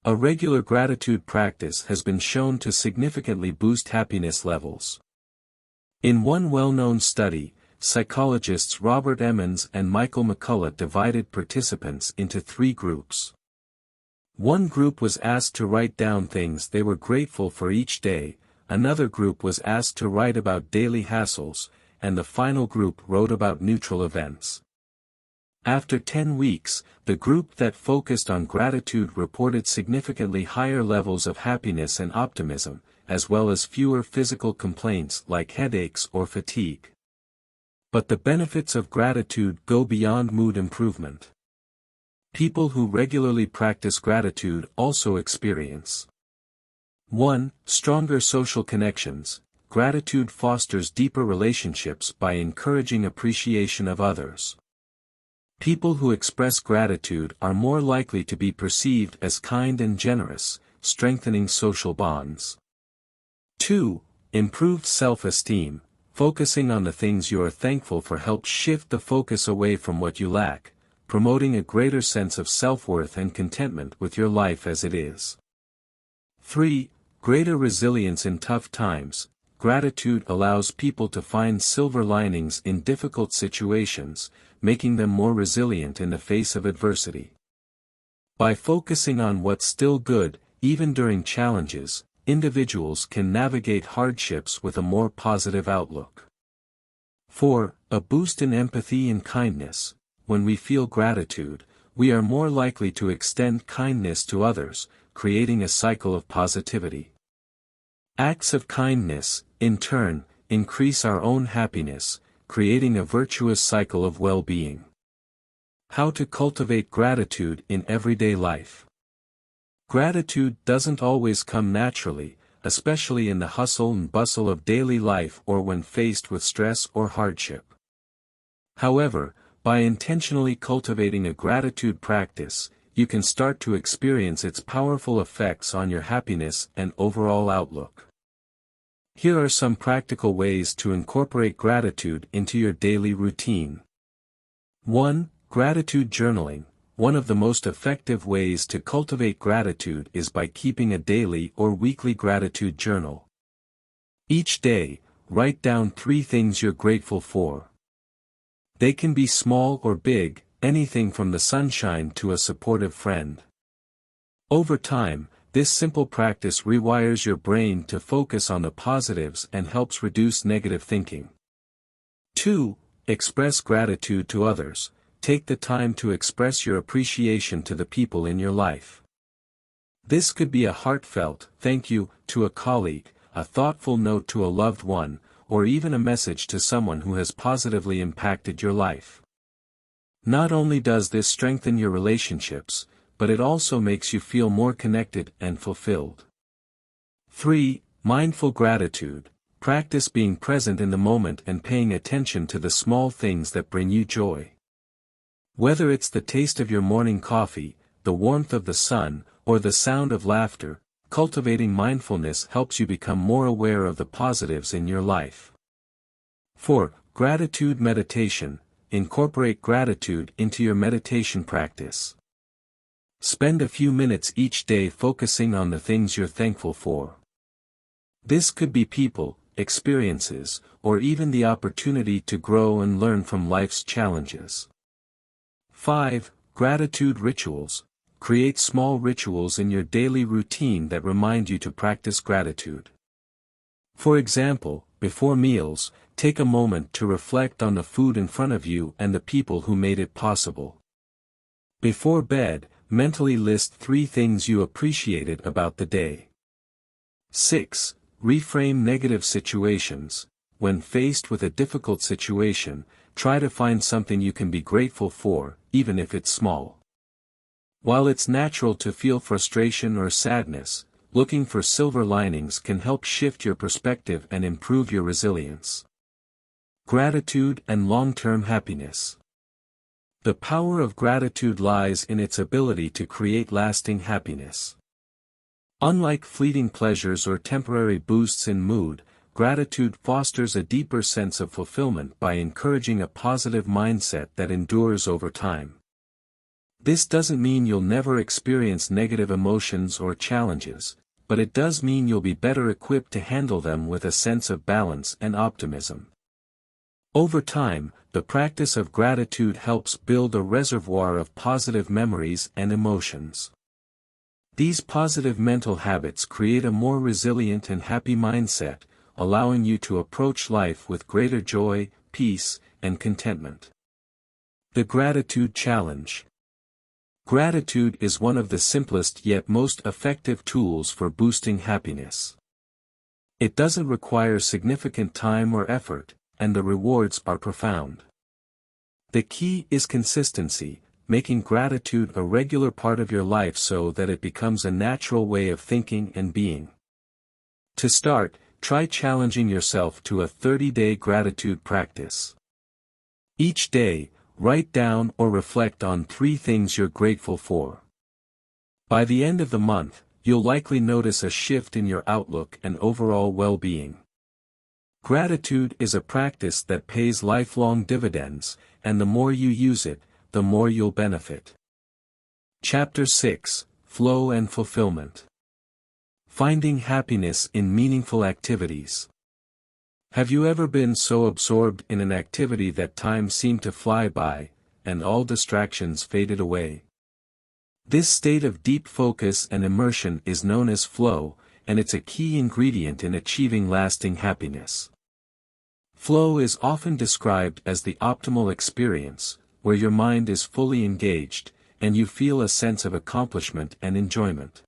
A regular gratitude practice has been shown to significantly boost happiness levels. In one well-known study, psychologists Robert Emmons and Michael McCullough divided participants into 3 groups. One group was asked to write down things they were grateful for each day, another group was asked to write about daily hassles, and the final group wrote about neutral events. After 10 weeks, the group that focused on gratitude reported significantly higher levels of happiness and optimism, as well as fewer physical complaints like headaches or fatigue. But the benefits of gratitude go beyond mood improvement. People who regularly practice gratitude also experience 1. Stronger social connections. Gratitude fosters deeper relationships by encouraging appreciation of others. People who express gratitude are more likely to be perceived as kind and generous, strengthening social bonds. 2. Improved self-esteem. Focusing on the things you are thankful for helps shift the focus away from what you lack, promoting a greater sense of self-worth and contentment with your life as it is. 3. Greater resilience in tough times. Gratitude allows people to find silver linings in difficult situations, making them more resilient in the face of adversity. By focusing on what's still good, even during challenges, individuals can navigate hardships with a more positive outlook. 4. A boost in empathy and kindness. When we feel gratitude, we are more likely to extend kindness to others, creating a cycle of positivity. Acts of kindness, in turn, increase our own happiness, creating a virtuous cycle of well-being. How to cultivate gratitude in everyday life. Gratitude doesn't always come naturally, especially in the hustle and bustle of daily life or when faced with stress or hardship. However, by intentionally cultivating a gratitude practice, you can start to experience its powerful effects on your happiness and overall outlook. Here are some practical ways to incorporate gratitude into your daily routine. 1. Gratitude journaling. One of the most effective ways to cultivate gratitude is by keeping a daily or weekly gratitude journal. Each day, write down 3 things you're grateful for. They can be small or big, anything from the sunshine to a supportive friend. Over time, this simple practice rewires your brain to focus on the positives and helps reduce negative thinking. 2. Express gratitude to others. Take the time to express your appreciation to the people in your life. This could be a heartfelt thank you to a colleague, a thoughtful note to a loved one, or even a message to someone who has positively impacted your life. Not only does this strengthen your relationships, but it also makes you feel more connected and fulfilled. 3. Mindful gratitude. Practice being present in the moment and paying attention to the small things that bring you joy. Whether it's the taste of your morning coffee, the warmth of the sun, or the sound of laughter, cultivating mindfulness helps you become more aware of the positives in your life. 4. Gratitude meditation. Incorporate gratitude into your meditation practice. Spend a few minutes each day focusing on the things you're thankful for. This could be people, experiences, or even the opportunity to grow and learn from life's challenges. 5. Gratitude rituals. Create small rituals in your daily routine that remind you to practice gratitude. For example, before meals, take a moment to reflect on the food in front of you and the people who made it possible. Before bed, mentally list 3 things you appreciated about the day. 6. Reframe negative situations. When faced with a difficult situation, try to find something you can be grateful for, even if it's small. While it's natural to feel frustration or sadness, looking for silver linings can help shift your perspective and improve your resilience. Gratitude and long-term happiness. The power of gratitude lies in its ability to create lasting happiness. Unlike fleeting pleasures or temporary boosts in mood, gratitude fosters a deeper sense of fulfillment by encouraging a positive mindset that endures over time. This doesn't mean you'll never experience negative emotions or challenges, but it does mean you'll be better equipped to handle them with a sense of balance and optimism. Over time, the practice of gratitude helps build a reservoir of positive memories and emotions. These positive mental habits create a more resilient and happy mindset, allowing you to approach life with greater joy, peace, and contentment. The Gratitude Challenge. Gratitude is one of the simplest yet most effective tools for boosting happiness. It doesn't require significant time or effort, and the rewards are profound. The key is consistency, making gratitude a regular part of your life so that it becomes a natural way of thinking and being. To start, try challenging yourself to a 30-day gratitude practice. Each day, write down or reflect on 3 things you're grateful for. By the end of the month, you'll likely notice a shift in your outlook and overall well-being. Gratitude is a practice that pays lifelong dividends, and the more you use it, the more you'll benefit. Chapter 6: Flow and Fulfillment. Finding happiness in meaningful activities. Have you ever been so absorbed in an activity that time seemed to fly by, and all distractions faded away? This state of deep focus and immersion is known as flow, and it's a key ingredient in achieving lasting happiness. Flow is often described as the optimal experience, where your mind is fully engaged, and you feel a sense of accomplishment and enjoyment.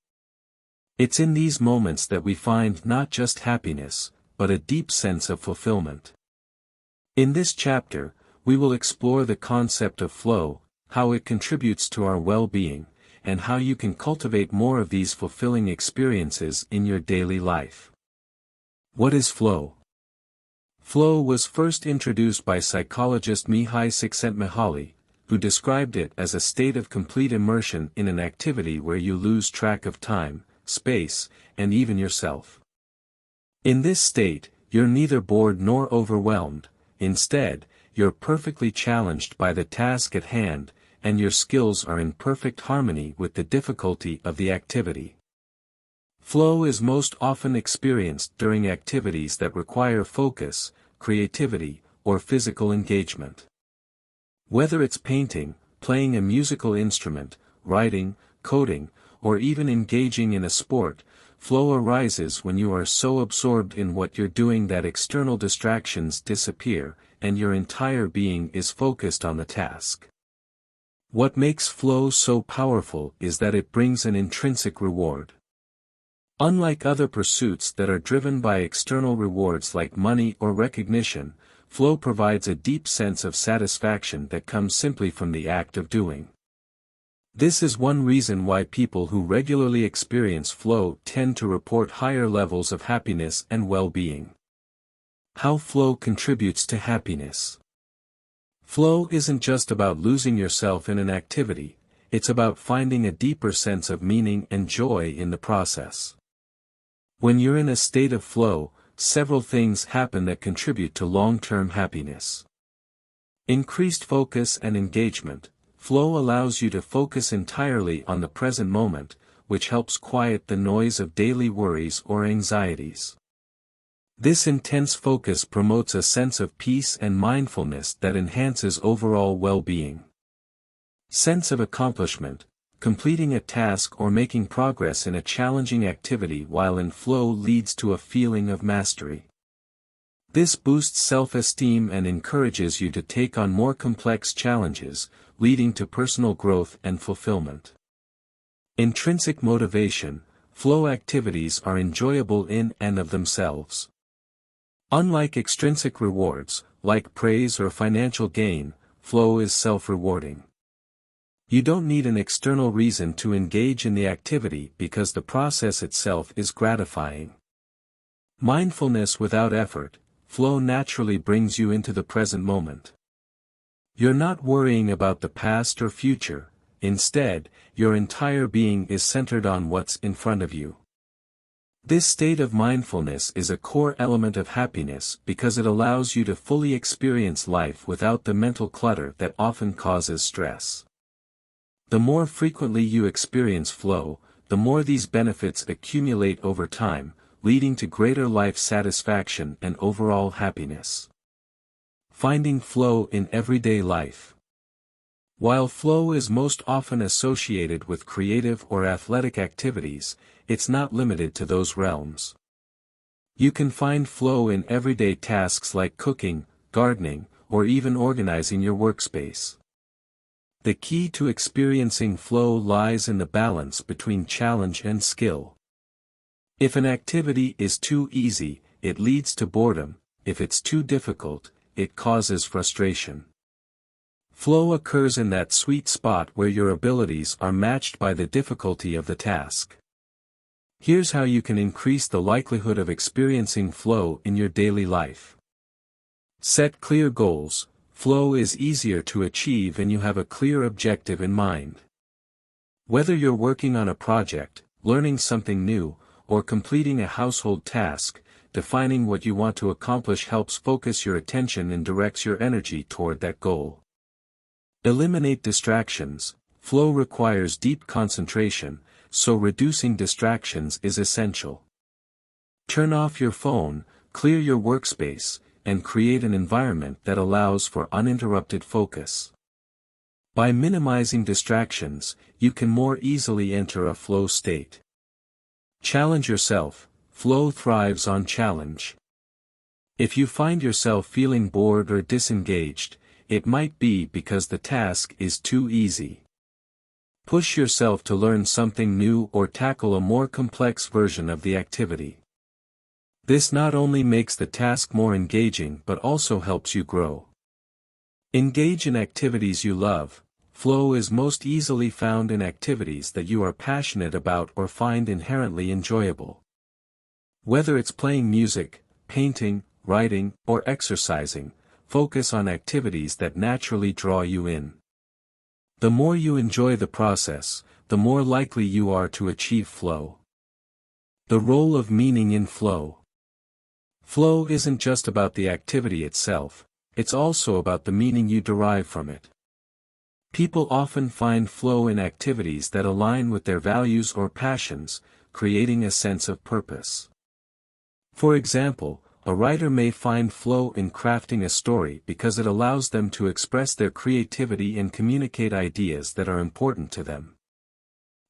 It's in these moments that we find not just happiness, but a deep sense of fulfillment. In this chapter, we will explore the concept of flow, how it contributes to our well-being, and how you can cultivate more of these fulfilling experiences in your daily life. What is flow? Flow was first introduced by psychologist Mihai Csikszentmihalyi, who described it as a state of complete immersion in an activity where you lose track of time, space, and even yourself. In this state, you're neither bored nor overwhelmed. Instead, you're perfectly challenged by the task at hand, and your skills are in perfect harmony with the difficulty of the activity. Flow is most often experienced during activities that require focus, creativity, or physical engagement. Whether it's painting, playing a musical instrument, writing, coding, or even engaging in a sport, flow arises when you are so absorbed in what you're doing that external distractions disappear, and your entire being is focused on the task. What makes flow so powerful is that it brings an intrinsic reward. Unlike other pursuits that are driven by external rewards like money or recognition, flow provides a deep sense of satisfaction that comes simply from the act of doing. This is one reason why people who regularly experience flow tend to report higher levels of happiness and well-being. How flow contributes to happiness. Flow isn't just about losing yourself in an activity, it's about finding a deeper sense of meaning and joy in the process. When you're in a state of flow, several things happen that contribute to long-term happiness. Increased focus and engagement. Flow allows you to focus entirely on the present moment, which helps quiet the noise of daily worries or anxieties. This intense focus promotes a sense of peace and mindfulness that enhances overall well-being. Sense of accomplishment. Completing a task or making progress in a challenging activity while in flow leads to a feeling of mastery. This boosts self-esteem and encourages you to take on more complex challenges, leading to personal growth and fulfillment. Intrinsic motivation. Flow activities are enjoyable in and of themselves. Unlike extrinsic rewards, like praise or financial gain, flow is self-rewarding. You don't need an external reason to engage in the activity because the process itself is gratifying. Mindfulness without effort. Flow naturally brings you into the present moment. You're not worrying about the past or future, instead, your entire being is centered on what's in front of you. This state of mindfulness is a core element of happiness because it allows you to fully experience life without the mental clutter that often causes stress. The more frequently you experience flow, the more these benefits accumulate over time, leading to greater life satisfaction and overall happiness. Finding flow in everyday life. While flow is most often associated with creative or athletic activities, it's not limited to those realms. You can find flow in everyday tasks like cooking, gardening, or even organizing your workspace. The key to experiencing flow lies in the balance between challenge and skill. If an activity is too easy, it leads to boredom. If it's too difficult, it causes frustration. Flow occurs in that sweet spot where your abilities are matched by the difficulty of the task. Here's how you can increase the likelihood of experiencing flow in your daily life. Set clear goals. Flow is easier to achieve when you have a clear objective in mind. Whether you're working on a project, learning something new, or completing a household task, defining what you want to accomplish helps focus your attention and directs your energy toward that goal. Eliminate distractions. Flow requires deep concentration, so reducing distractions is essential. Turn off your phone, clear your workspace, and create an environment that allows for uninterrupted focus. By minimizing distractions, you can more easily enter a flow state. Challenge yourself. Flow thrives on challenge. If you find yourself feeling bored or disengaged, it might be because the task is too easy. Push yourself to learn something new or tackle a more complex version of the activity. This not only makes the task more engaging but also helps you grow. Engage in activities you love. Flow is most easily found in activities that you are passionate about or find inherently enjoyable. Whether it's playing music, painting, writing, or exercising, focus on activities that naturally draw you in. The more you enjoy the process, the more likely you are to achieve flow. The role of meaning in flow. Flow isn't just about the activity itself, it's also about the meaning you derive from it. People often find flow in activities that align with their values or passions, creating a sense of purpose. For example, a writer may find flow in crafting a story because it allows them to express their creativity and communicate ideas that are important to them.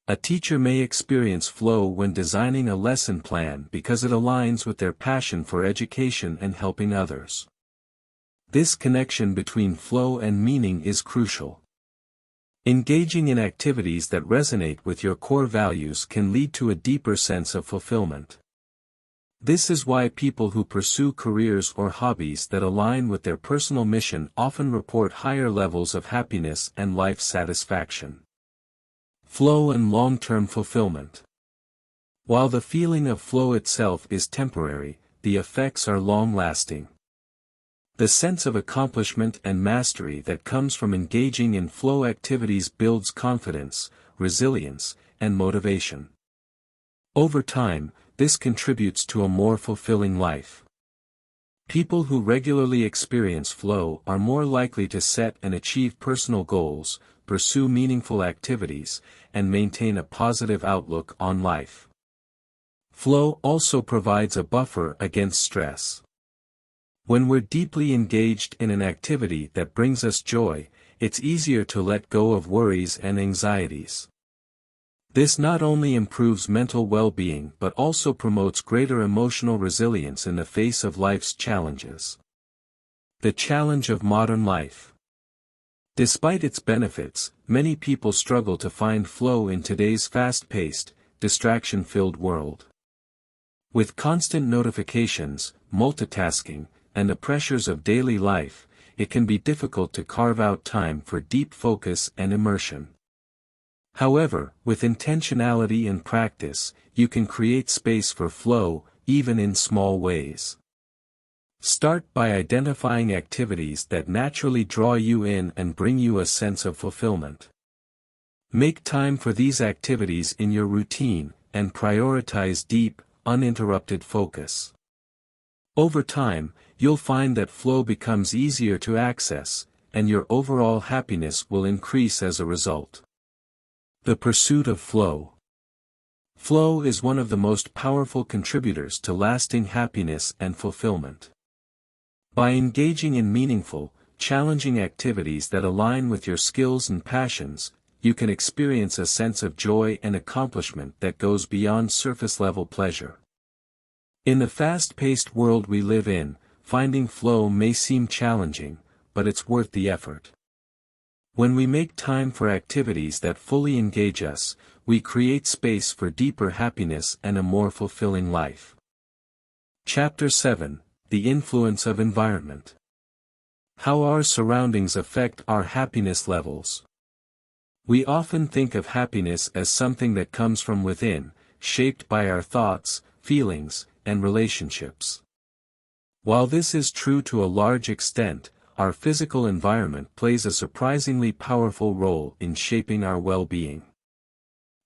A teacher may experience flow when designing a lesson plan because it aligns with their passion for education and helping others. This connection between flow and meaning is crucial. Engaging in activities that resonate with your core values can lead to a deeper sense of fulfillment. This is why people who pursue careers or hobbies that align with their personal mission often report higher levels of happiness and life satisfaction. Flow and long-term fulfillment. While the feeling of flow itself is temporary, the effects are long-lasting. The sense of accomplishment and mastery that comes from engaging in flow activities builds confidence, resilience, and motivation. Over time, this contributes to a more fulfilling life. People who regularly experience flow are more likely to set and achieve personal goals, pursue meaningful activities, and maintain a positive outlook on life. Flow also provides a buffer against stress. When we're deeply engaged in an activity that brings us joy, it's easier to let go of worries and anxieties. This not only improves mental well-being but also promotes greater emotional resilience in the face of life's challenges. The challenge of modern life. Despite its benefits, many people struggle to find flow in today's fast-paced, distraction-filled world. With constant notifications, multitasking, and the pressures of daily life, it can be difficult to carve out time for deep focus and immersion. However, with intentionality and practice, you can create space for flow, even in small ways. Start by identifying activities that naturally draw you in and bring you a sense of fulfillment. Make time for these activities in your routine, and prioritize deep, uninterrupted focus. Over time, you'll find that flow becomes easier to access, and your overall happiness will increase as a result. The pursuit of flow. Flow is one of the most powerful contributors to lasting happiness and fulfillment. By engaging in meaningful, challenging activities that align with your skills and passions, you can experience a sense of joy and accomplishment that goes beyond surface-level pleasure. In the fast-paced world we live in, finding flow may seem challenging, but it's worth the effort. When we make time for activities that fully engage us, we create space for deeper happiness and a more fulfilling life. Chapter 7: The Influence of Environment. How our surroundings affect our happiness levels. We often think of happiness as something that comes from within, shaped by our thoughts, feelings, and relationships. While this is true to a large extent, our physical environment plays a surprisingly powerful role in shaping our well-being.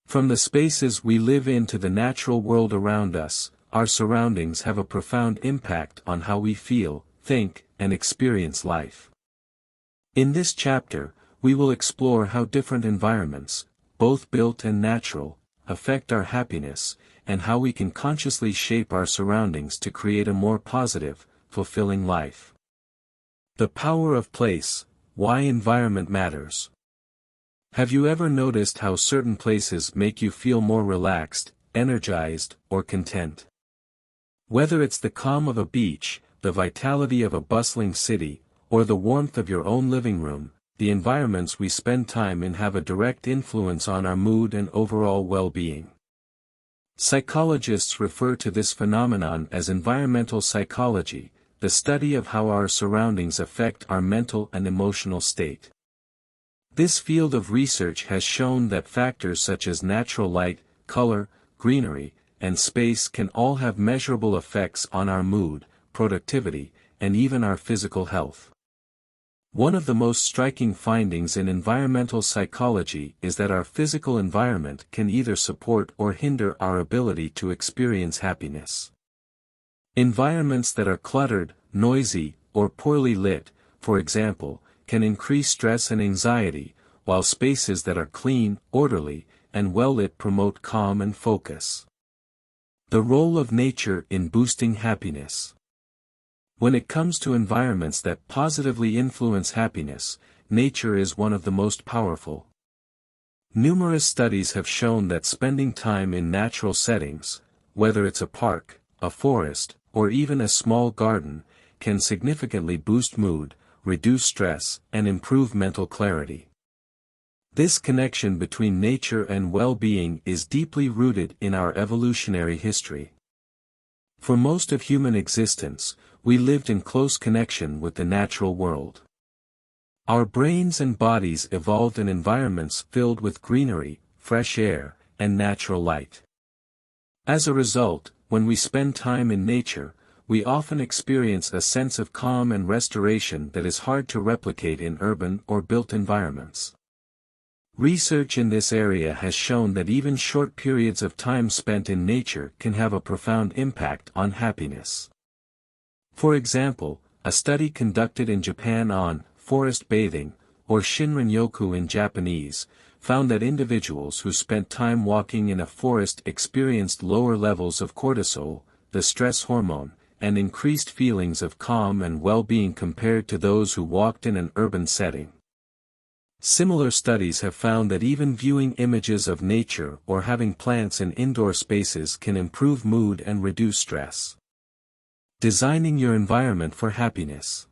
From the spaces we live in to the natural world around us, our surroundings have a profound impact on how we feel, think, and experience life. In this chapter, we will explore how different environments, both built and natural, affect our happiness, and how we can consciously shape our surroundings to create a more positive, fulfilling life. The power of place: why environment matters. Have you ever noticed how certain places make you feel more relaxed, energized, or content? Whether it's the calm of a beach, the vitality of a bustling city, or the warmth of your own living room, the environments we spend time in have a direct influence on our mood and overall well-being. Psychologists refer to this phenomenon as environmental psychology, the study of how our surroundings affect our mental and emotional state. This field of research has shown that factors such as natural light, color, greenery, and space can all have measurable effects on our mood, productivity, and even our physical health. One of the most striking findings in environmental psychology is that our physical environment can either support or hinder our ability to experience happiness. Environments that are cluttered, noisy, or poorly lit, for example, can increase stress and anxiety, while spaces that are clean, orderly, and well-lit promote calm and focus. The role of nature in boosting happiness. When it comes to environments that positively influence happiness, nature is one of the most powerful. Numerous studies have shown that spending time in natural settings, whether it's a park, a forest, or even a small garden, can significantly boost mood, reduce stress, and improve mental clarity. This connection between nature and well-being is deeply rooted in our evolutionary history. For most of human existence, we lived in close connection with the natural world. Our brains and bodies evolved in environments filled with greenery, fresh air, and natural light. As a result, when we spend time in nature, we often experience a sense of calm and restoration that is hard to replicate in urban or built environments. Research in this area has shown that even short periods of time spent in nature can have a profound impact on happiness. For example, a study conducted in Japan on forest bathing, or Shinrin-yoku in Japanese, found that individuals who spent time walking in a forest experienced lower levels of cortisol, the stress hormone, and increased feelings of calm and well-being compared to those who walked in an urban setting. Similar studies have found that even viewing images of nature or having plants in indoor spaces can improve mood and reduce stress. Designing your environment for happiness.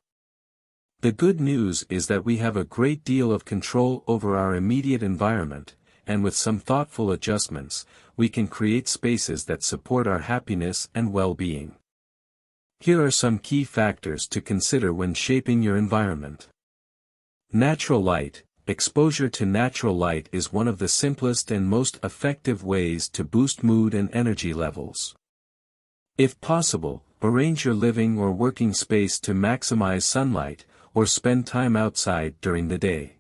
The good news is that we have a great deal of control over our immediate environment, and with some thoughtful adjustments, we can create spaces that support our happiness and well-being. Here are some key factors to consider when shaping your environment. Natural light. Exposure to natural light is one of the simplest and most effective ways to boost mood and energy levels. If possible, arrange your living or working space to maximize sunlight, or spend time outside during the day.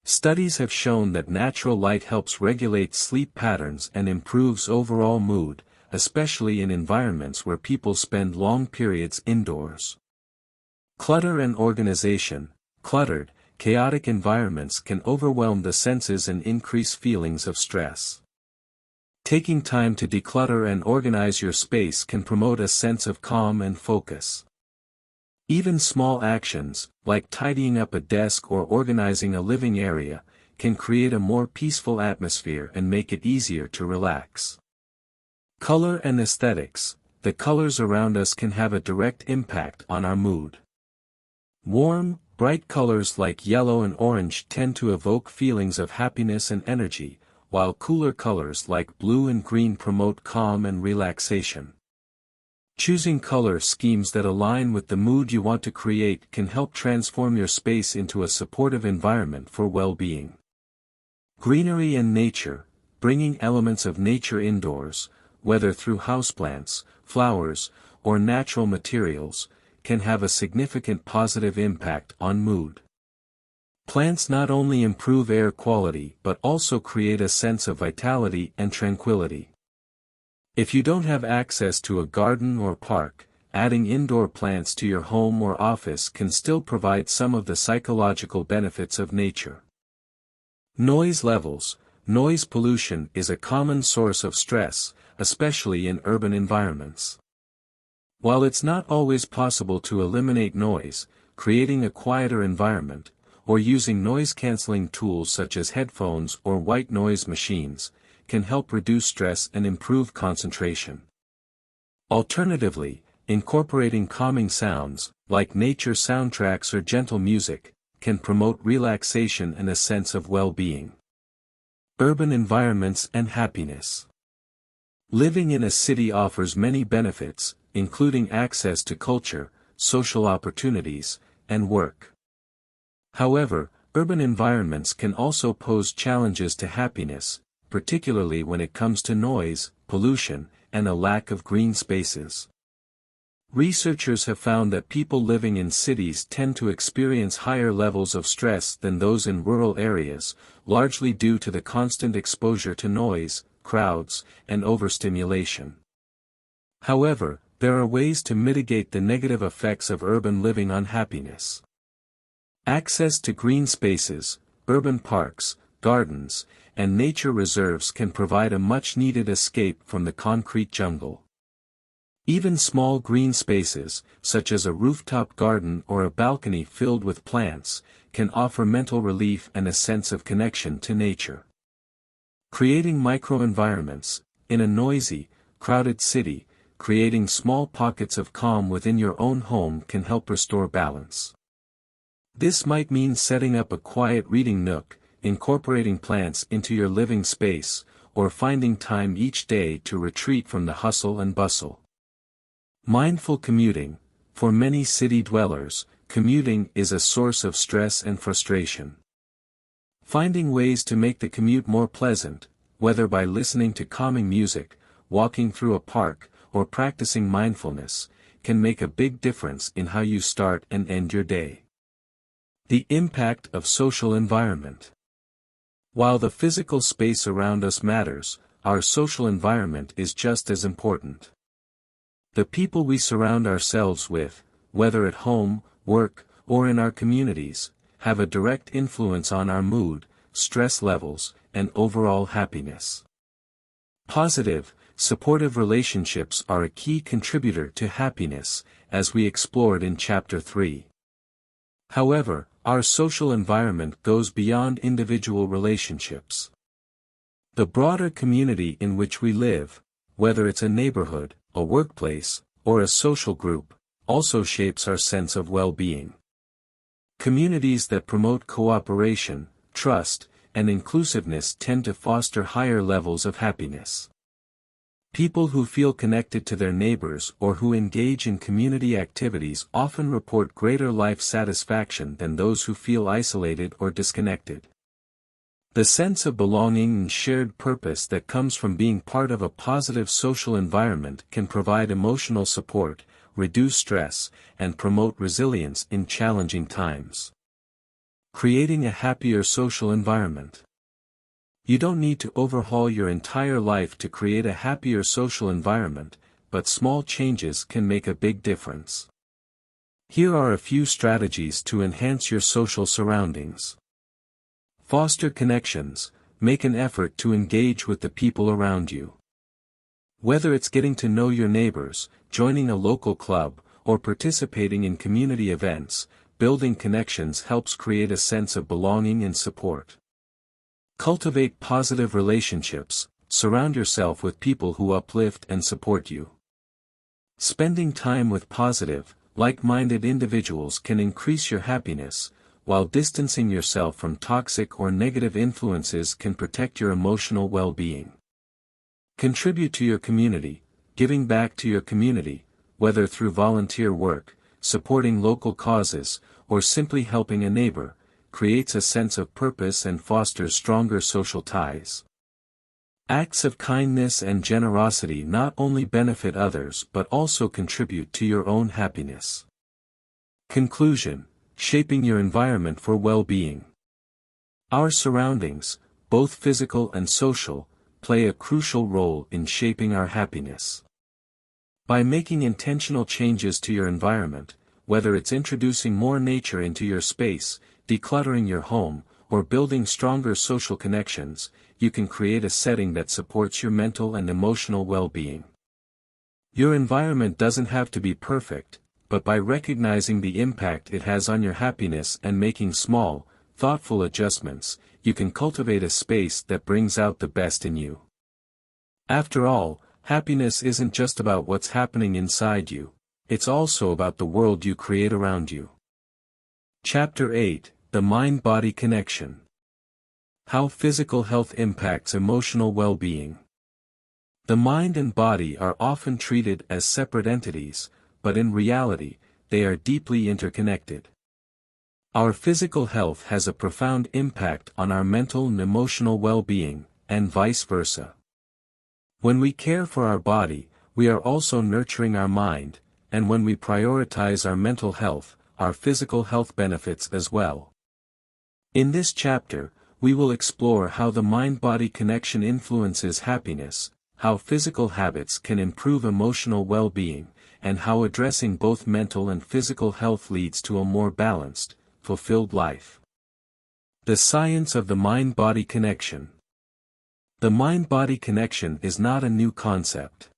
Studies have shown that natural light helps regulate sleep patterns and improves overall mood, especially in environments where people spend long periods indoors. Clutter and organization. Cluttered, chaotic environments can overwhelm the senses and increase feelings of stress. Taking time to declutter and organize your space can promote a sense of calm and focus. Even small actions, like tidying up a desk or organizing a living area, can create a more peaceful atmosphere and make it easier to relax. Color and aesthetics. The colors around us can have a direct impact on our mood. Warm, bright colors like yellow and orange tend to evoke feelings of happiness and energy, while cooler colors like blue and green promote calm and relaxation. Choosing color schemes that align with the mood you want to create can help transform your space into a supportive environment for well-being. Greenery and nature. Bringing elements of nature indoors, whether through houseplants, flowers, or natural materials, can have a significant positive impact on mood. Plants not only improve air quality but also create a sense of vitality and tranquility. If you don't have access to a garden or park, adding indoor plants to your home or office can still provide some of the psychological benefits of nature. Noise levels. Noise pollution is a common source of stress, especially in urban environments. While it's not always possible to eliminate noise, creating a quieter environment, or using noise-canceling tools such as headphones or white noise machines, can help reduce stress and improve concentration. Alternatively, incorporating calming sounds, like nature soundtracks or gentle music, can promote relaxation and a sense of well-being. Urban environments and happiness. Living in a city offers many benefits, including access to culture, social opportunities, and work. However, urban environments can also pose challenges to happiness, particularly when it comes to noise, pollution, and a lack of green spaces. Researchers have found that people living in cities tend to experience higher levels of stress than those in rural areas, largely due to the constant exposure to noise, crowds, and overstimulation. However, there are ways to mitigate the negative effects of urban living on happiness. Access to green spaces, urban parks, gardens, and nature reserves can provide a much-needed escape from the concrete jungle. Even small green spaces, such as a rooftop garden or a balcony filled with plants, can offer mental relief and a sense of connection to nature. Creating microenvironments. In a noisy, crowded city, creating small pockets of calm within your own home can help restore balance. This might mean setting up a quiet reading nook, incorporating plants into your living space, or finding time each day to retreat from the hustle and bustle. Mindful commuting. For many city dwellers, commuting is a source of stress and frustration. Finding ways to make the commute more pleasant, whether by listening to calming music, walking through a park, or practicing mindfulness, can make a big difference in how you start and end your day. The impact of social environment. While the physical space around us matters, our social environment is just as important. The people we surround ourselves with, whether at home, work, or in our communities, have a direct influence on our mood, stress levels, and overall happiness. Positive, supportive relationships are a key contributor to happiness, as we explored in Chapter 3. However, our social environment goes beyond individual relationships. The broader community in which we live, whether it's a neighborhood, a workplace, or a social group, also shapes our sense of well-being. Communities that promote cooperation, trust, and inclusiveness tend to foster higher levels of happiness. People who feel connected to their neighbors or who engage in community activities often report greater life satisfaction than those who feel isolated or disconnected. The sense of belonging and shared purpose that comes from being part of a positive social environment can provide emotional support, reduce stress, and promote resilience in challenging times. Creating a happier social environment. You don't need to overhaul your entire life to create a happier social environment, but small changes can make a big difference. Here are a few strategies to enhance your social surroundings. Foster connections. Make an effort to engage with the people around you. Whether it's getting to know your neighbors, joining a local club, or participating in community events, building connections helps create a sense of belonging and support. Cultivate positive relationships. Surround yourself with people who uplift and support you. Spending time with positive, like-minded individuals can increase your happiness, while distancing yourself from toxic or negative influences can protect your emotional well-being. Contribute to your community. Giving back to your community, whether through volunteer work, supporting local causes, or simply helping a neighbor, creates a sense of purpose and fosters stronger social ties. Acts of kindness and generosity not only benefit others but also contribute to your own happiness. Conclusion. Shaping your environment for well-being. Our surroundings, both physical and social, play a crucial role in shaping our happiness. By making intentional changes to your environment, whether it's introducing more nature into your space, decluttering your home, or building stronger social connections, you can create a setting that supports your mental and emotional well-being. Your environment doesn't have to be perfect, but by recognizing the impact it has on your happiness and making small, thoughtful adjustments, you can cultivate a space that brings out the best in you. After all, happiness isn't just about what's happening inside you, it's also about the world you create around you. Chapter 8. The Mind-Body Connection. How physical health impacts emotional well-being. The mind and body are often treated as separate entities, but in reality, they are deeply interconnected. Our physical health has a profound impact on our mental and emotional well-being, and vice versa. When we care for our body, we are also nurturing our mind, and when we prioritize our mental health, our physical health benefits as well. In this chapter, we will explore how the mind-body connection influences happiness, how physical habits can improve emotional well-being, and how addressing both mental and physical health leads to a more balanced, fulfilled life. The science of the mind-body connection. The mind-body connection is not a new concept.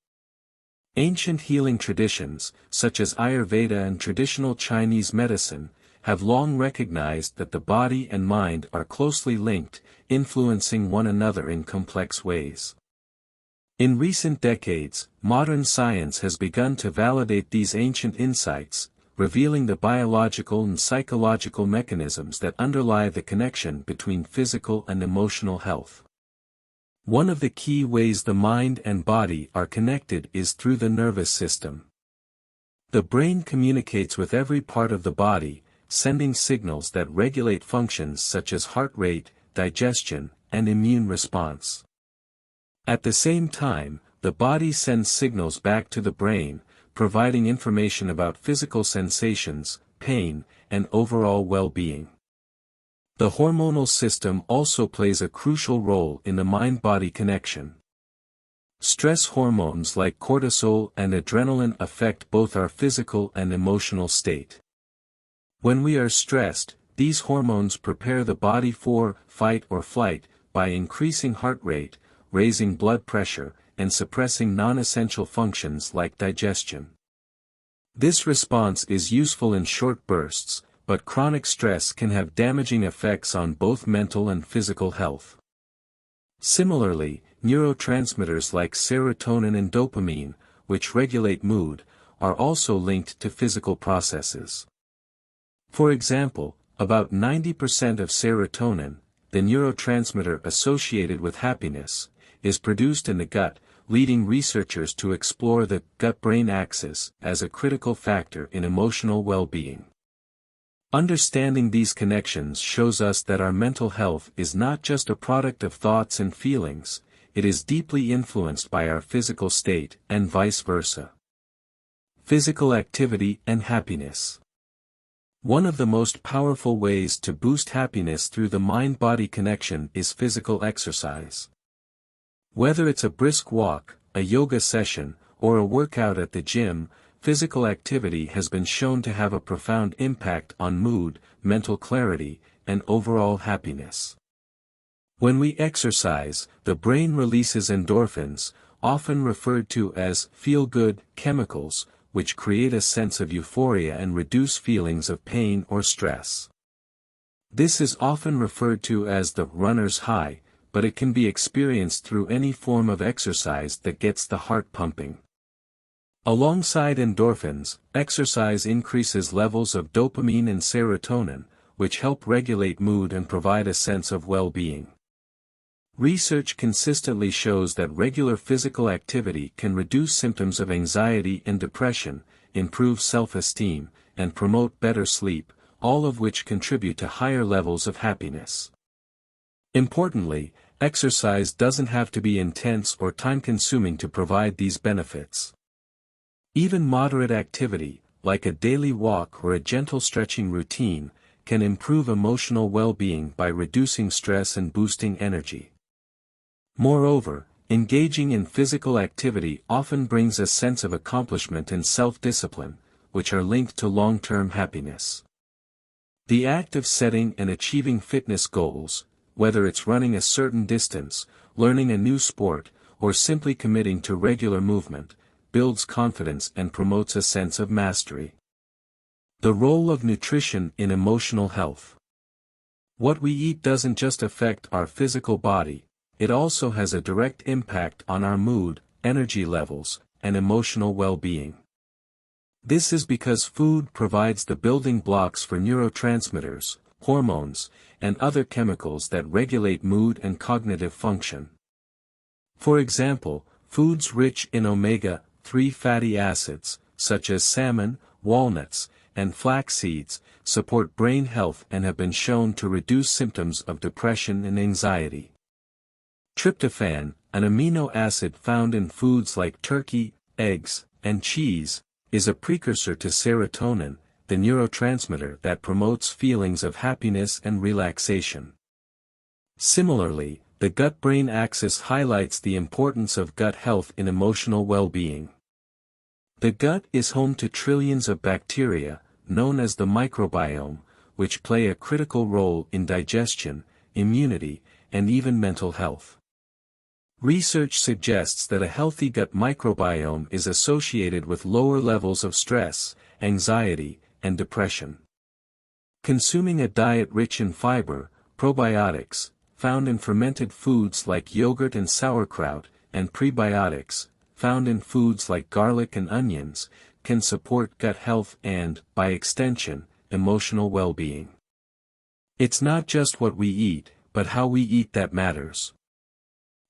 Ancient healing traditions, such as Ayurveda and traditional Chinese medicine, have long recognized that the body and mind are closely linked, influencing one another in complex ways. In recent decades, modern science has begun to validate these ancient insights, revealing the biological and psychological mechanisms that underlie the connection between physical and emotional health. One of the key ways the mind and body are connected is through the nervous system. The brain communicates with every part of the body, sending signals that regulate functions such as heart rate, digestion, and immune response. At the same time, the body sends signals back to the brain, providing information about physical sensations, pain, and overall well-being. The hormonal system also plays a crucial role in the mind-body connection. Stress hormones like cortisol and adrenaline affect both our physical and emotional state. When we are stressed, these hormones prepare the body for fight or flight by increasing heart rate, raising blood pressure, and suppressing non-essential functions like digestion. This response is useful in short bursts, but chronic stress can have damaging effects on both mental and physical health. Similarly, neurotransmitters like serotonin and dopamine, which regulate mood, are also linked to physical processes. For example, about 90% of serotonin, the neurotransmitter associated with happiness, is produced in the gut, leading researchers to explore the gut-brain axis as a critical factor in emotional well-being. Understanding these connections shows us that our mental health is not just a product of thoughts and feelings, it is deeply influenced by our physical state and vice versa. Physical activity and happiness. One of the most powerful ways to boost happiness through the mind-body connection is physical exercise. Whether it's a brisk walk, a yoga session, or a workout at the gym, physical activity has been shown to have a profound impact on mood, mental clarity, and overall happiness. When we exercise, the brain releases endorphins, often referred to as feel-good chemicals, which create a sense of euphoria and reduce feelings of pain or stress. This is often referred to as the runner's high, but it can be experienced through any form of exercise that gets the heart pumping. Alongside endorphins, exercise increases levels of dopamine and serotonin, which help regulate mood and provide a sense of well-being. Research consistently shows that regular physical activity can reduce symptoms of anxiety and depression, improve self-esteem, and promote better sleep, all of which contribute to higher levels of happiness. Importantly, exercise doesn't have to be intense or time-consuming to provide these benefits. Even moderate activity, like a daily walk or a gentle stretching routine, can improve emotional well-being by reducing stress and boosting energy. Moreover, engaging in physical activity often brings a sense of accomplishment and self-discipline, which are linked to long-term happiness. The act of setting and achieving fitness goals, whether it's running a certain distance, learning a new sport, or simply committing to regular movement, builds confidence and promotes a sense of mastery. The role of nutrition in emotional health. What we eat doesn't just affect our physical body, it also has a direct impact on our mood, energy levels, and emotional well-being. This is because food provides the building blocks for neurotransmitters, hormones, and other chemicals that regulate mood and cognitive function. For example, foods rich in omega-3 fatty acids, such as salmon, walnuts, and flax seeds, support brain health and have been shown to reduce symptoms of depression and anxiety. Tryptophan, an amino acid found in foods like turkey, eggs, and cheese, is a precursor to serotonin, the neurotransmitter that promotes feelings of happiness and relaxation. Similarly, the gut-brain axis highlights the importance of gut health in emotional well-being. The gut is home to trillions of bacteria, known as the microbiome, which play a critical role in digestion, immunity, and even mental health. Research suggests that a healthy gut microbiome is associated with lower levels of stress, anxiety, and depression. Consuming a diet rich in fiber, probiotics, found in fermented foods like yogurt and sauerkraut, and prebiotics, found in foods like garlic and onions, can support gut health and, by extension, emotional well-being. It's not just what we eat, but how we eat that matters.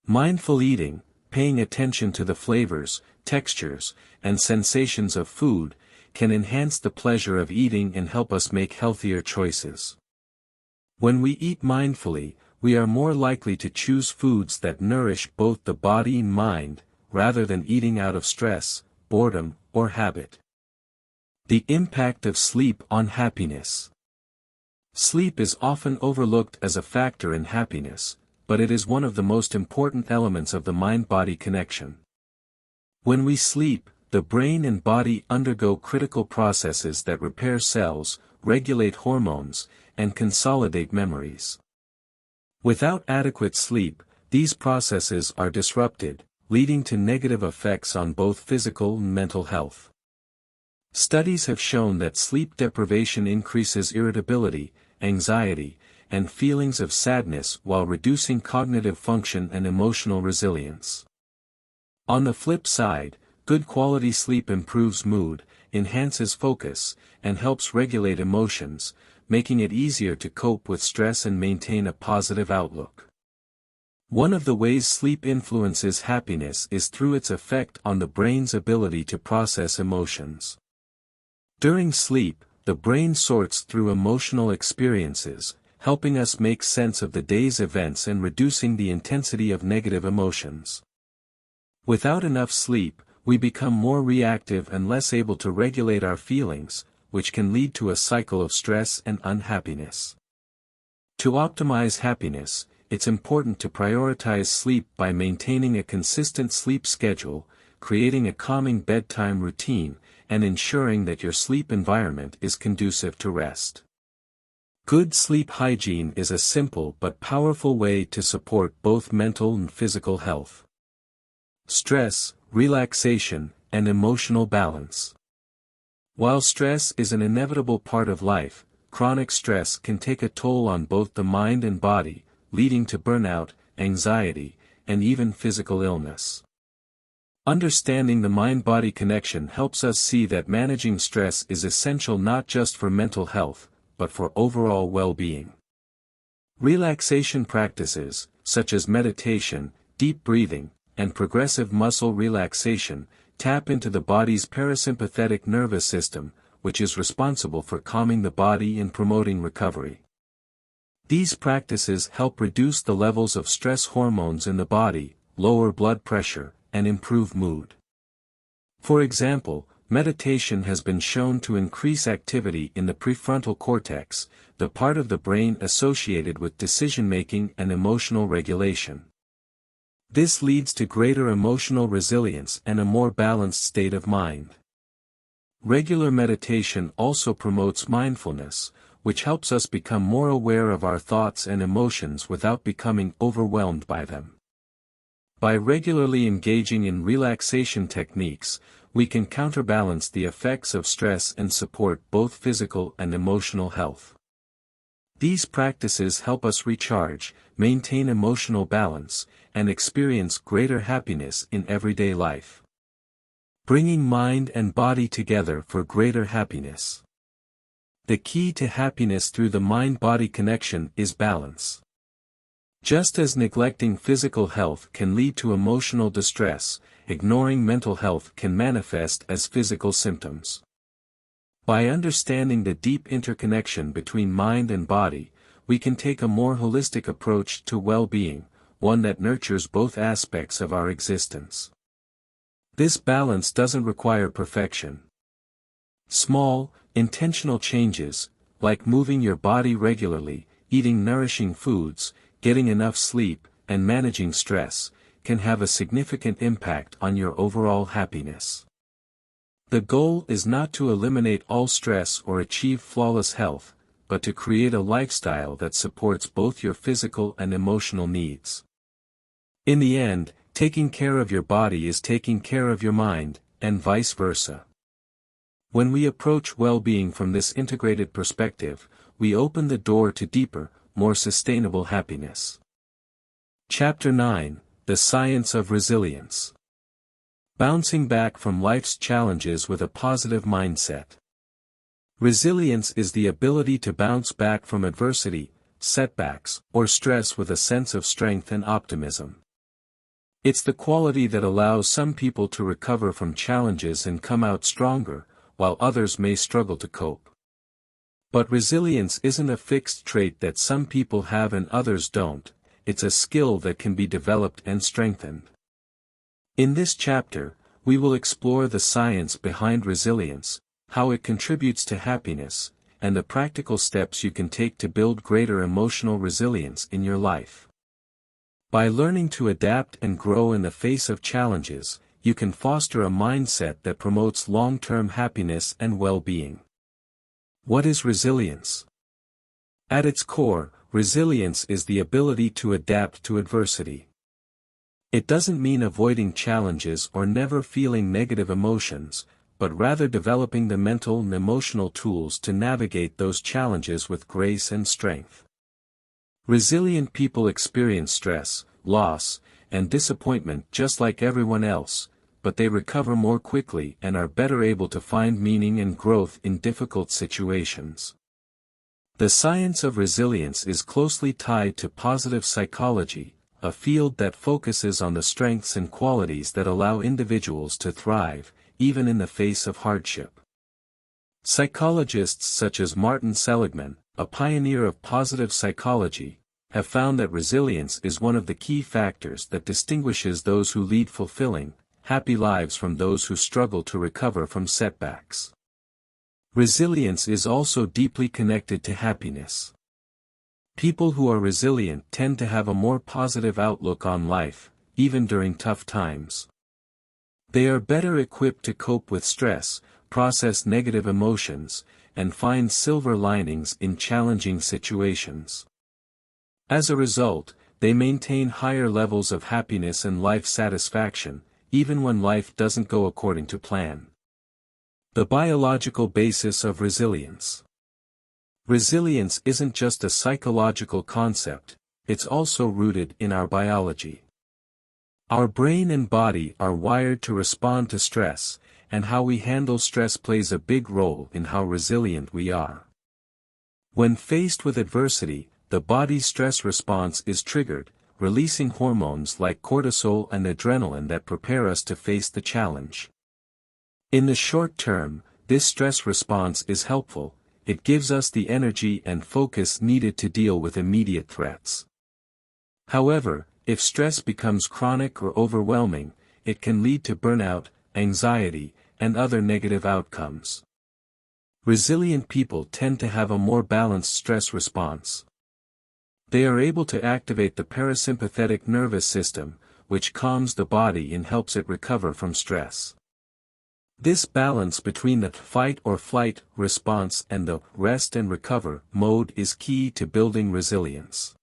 Mindful eating, paying attention to the flavors, textures, and sensations of food, can enhance the pleasure of eating and help us make healthier choices. When we eat mindfully, we are more likely to choose foods that nourish both the body and mind, rather than eating out of stress, boredom, or habit. The impact of sleep on happiness. Sleep is often overlooked as a factor in happiness, but it is one of the most important elements of the mind-body connection. When we sleep, the brain and body undergo critical processes that repair cells, regulate hormones, and consolidate memories. Without adequate sleep, these processes are disrupted, leading to negative effects on both physical and mental health. Studies have shown that sleep deprivation increases irritability, anxiety, and feelings of sadness while reducing cognitive function and emotional resilience. On the flip side, good quality sleep improves mood, enhances focus, and helps regulate emotions, making it easier to cope with stress and maintain a positive outlook. One of the ways sleep influences happiness is through its effect on the brain's ability to process emotions. During sleep, the brain sorts through emotional experiences, helping us make sense of the day's events and reducing the intensity of negative emotions. Without enough sleep, we become more reactive and less able to regulate our feelings, which can lead to a cycle of stress and unhappiness. To optimize happiness, it's important to prioritize sleep by maintaining a consistent sleep schedule, creating a calming bedtime routine, and ensuring that your sleep environment is conducive to rest. Good sleep hygiene is a simple but powerful way to support both mental and physical health. Stress, relaxation, and emotional balance. While stress is an inevitable part of life, chronic stress can take a toll on both the mind and body, leading to burnout, anxiety, and even physical illness. Understanding the mind-body connection helps us see that managing stress is essential not just for mental health, but for overall well-being. Relaxation practices, such as meditation, deep breathing, and progressive muscle relaxation, tap into the body's parasympathetic nervous system, which is responsible for calming the body and promoting recovery. These practices help reduce the levels of stress hormones in the body, lower blood pressure, and improve mood. For example, meditation has been shown to increase activity in the prefrontal cortex, the part of the brain associated with decision-making and emotional regulation. This leads to greater emotional resilience and a more balanced state of mind. Regular meditation also promotes mindfulness, which helps us become more aware of our thoughts and emotions without becoming overwhelmed by them. By regularly engaging in relaxation techniques, we can counterbalance the effects of stress and support both physical and emotional health. These practices help us recharge, maintain emotional balance, and experience greater happiness in everyday life. Bringing mind and body together for greater happiness. The key to happiness through the mind-body connection is balance. Just as neglecting physical health can lead to emotional distress, ignoring mental health can manifest as physical symptoms. By understanding the deep interconnection between mind and body, we can take a more holistic approach to well-being, one that nurtures both aspects of our existence. This balance doesn't require perfection. Small, intentional changes, like moving your body regularly, eating nourishing foods, getting enough sleep, and managing stress, can have a significant impact on your overall happiness. The goal is not to eliminate all stress or achieve flawless health, but to create a lifestyle that supports both your physical and emotional needs. In the end, taking care of your body is taking care of your mind, and vice versa. When we approach well-being from this integrated perspective, we open the door to deeper, more sustainable happiness. Chapter 9: The Science of Resilience. Bouncing back from life's challenges with a positive mindset. Resilience is the ability to bounce back from adversity, setbacks, or stress with a sense of strength and optimism. It's the quality that allows some people to recover from challenges and come out stronger, while others may struggle to cope. But resilience isn't a fixed trait that some people have and others don't, it's a skill that can be developed and strengthened. In this chapter, we will explore the science behind resilience, how it contributes to happiness, and the practical steps you can take to build greater emotional resilience in your life. By learning to adapt and grow in the face of challenges, you can foster a mindset that promotes long-term happiness and well-being. What is resilience? At its core, resilience is the ability to adapt to adversity. It doesn't mean avoiding challenges or never feeling negative emotions, but rather developing the mental and emotional tools to navigate those challenges with grace and strength. Resilient people experience stress, loss, and disappointment just like everyone else, but they recover more quickly and are better able to find meaning and growth in difficult situations. The science of resilience is closely tied to positive psychology, a field that focuses on the strengths and qualities that allow individuals to thrive, even in the face of hardship. Psychologists such as Martin Seligman, a pioneer of positive psychology, have found that resilience is one of the key factors that distinguishes those who lead fulfilling, happy lives from those who struggle to recover from setbacks. Resilience is also deeply connected to happiness. People who are resilient tend to have a more positive outlook on life, even during tough times. They are better equipped to cope with stress, process negative emotions, and find silver linings in challenging situations. As a result, they maintain higher levels of happiness and life satisfaction, even when life doesn't go according to plan. The biological basis of resilience. Resilience isn't just a psychological concept, it's also rooted in our biology. Our brain and body are wired to respond to stress, and how we handle stress plays a big role in how resilient we are. When faced with adversity, the body's stress response is triggered, releasing hormones like cortisol and adrenaline that prepare us to face the challenge. In the short term, this stress response is helpful. It gives us the energy and focus needed to deal with immediate threats. However, if stress becomes chronic or overwhelming, it can lead to burnout, anxiety, and other negative outcomes. Resilient people tend to have a more balanced stress response. They are able to activate the parasympathetic nervous system, which calms the body and helps it recover from stress. This balance between the fight or flight response and the rest and recover mode is key to building resilience.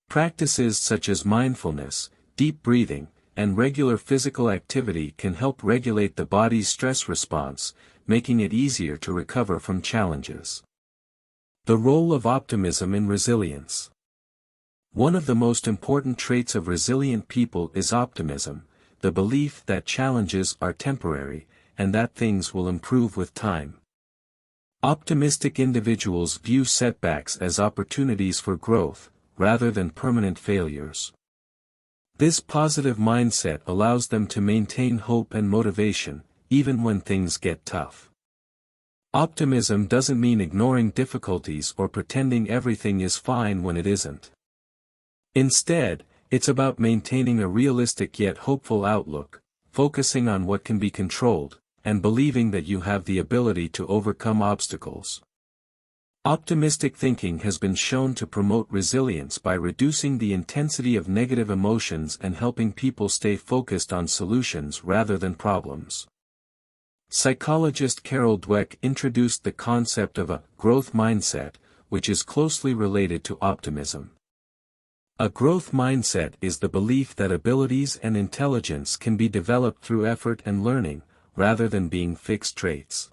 Practices such as mindfulness, deep breathing, and regular physical activity can help regulate the body's stress response, making it easier to recover from challenges. The role of optimism in resilience. One of the most important traits of resilient people is optimism, the belief that challenges are temporary, and that things will improve with time. Optimistic individuals view setbacks as opportunities for growth, rather than permanent failures. This positive mindset allows them to maintain hope and motivation, even when things get tough. Optimism doesn't mean ignoring difficulties or pretending everything is fine when it isn't. Instead, it's about maintaining a realistic yet hopeful outlook, focusing on what can be controlled, and believing that you have the ability to overcome obstacles. Optimistic thinking has been shown to promote resilience by reducing the intensity of negative emotions and helping people stay focused on solutions rather than problems. Psychologist Carol Dweck introduced the concept of a growth mindset, which is closely related to optimism. A growth mindset is the belief that abilities and intelligence can be developed through effort and learning, rather than being fixed traits.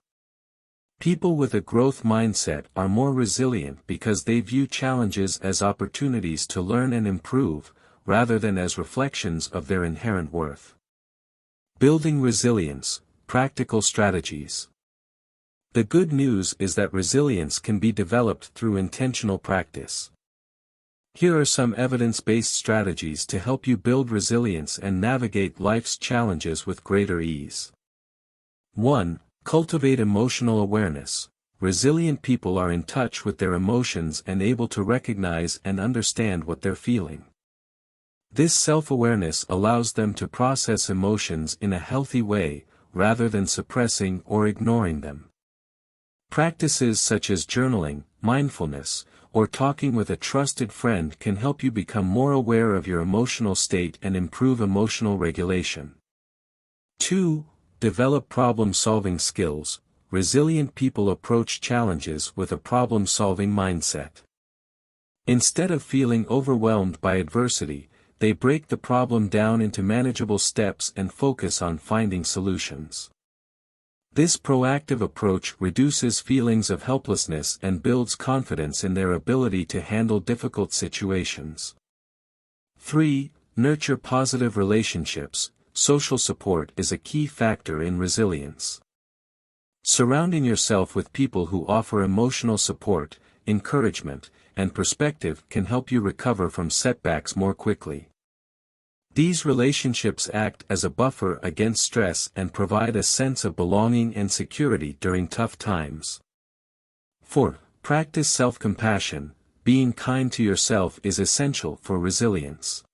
People with a growth mindset are more resilient because they view challenges as opportunities to learn and improve, rather than as reflections of their inherent worth. Building resilience, practical strategies. The good news is that resilience can be developed through intentional practice. Here are some evidence-based strategies to help you build resilience and navigate life's challenges with greater ease. 1. Cultivate emotional awareness. Resilient people are in touch with their emotions and able to recognize and understand what they're feeling. This self-awareness allows them to process emotions in a healthy way, rather than suppressing or ignoring them. Practices such as journaling, mindfulness, or talking with a trusted friend can help you become more aware of your emotional state and improve emotional regulation. 2. Develop problem-solving skills. Resilient people approach challenges with a problem-solving mindset. Instead of feeling overwhelmed by adversity, they break the problem down into manageable steps and focus on finding solutions. This proactive approach reduces feelings of helplessness and builds confidence in their ability to handle difficult situations. 3. Nurture positive relationships. Social support is a key factor in resilience. Surrounding yourself with people who offer emotional support, encouragement, and perspective can help you recover from setbacks more quickly. These relationships act as a buffer against stress and provide a sense of belonging and security during tough times. 4. Practice self-compassion. Being kind to yourself is essential for resilience.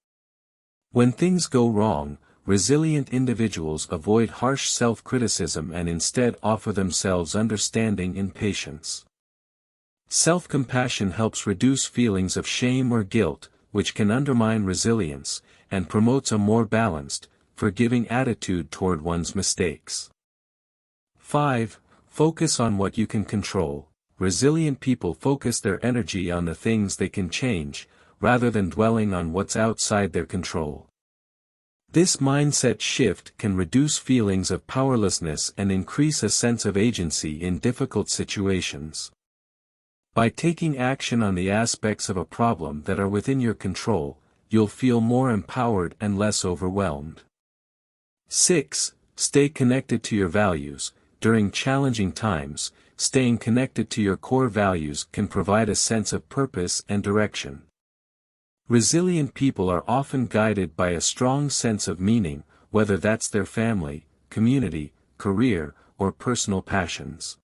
When things go wrong, resilient individuals avoid harsh self-criticism and instead offer themselves understanding and patience. Self-compassion helps reduce feelings of shame or guilt, which can undermine resilience, and promotes a more balanced, forgiving attitude toward one's mistakes. 5. Focus on what you can control. Resilient people focus their energy on the things they can change, rather than dwelling on what's outside their control. This mindset shift can reduce feelings of powerlessness and increase a sense of agency in difficult situations. By taking action on the aspects of a problem that are within your control, you'll feel more empowered and less overwhelmed. 6. Stay connected to your values. During challenging times, staying connected to your core values can provide a sense of purpose and direction. Resilient people are often guided by a strong sense of meaning, whether that's their family, community, career, or personal passions.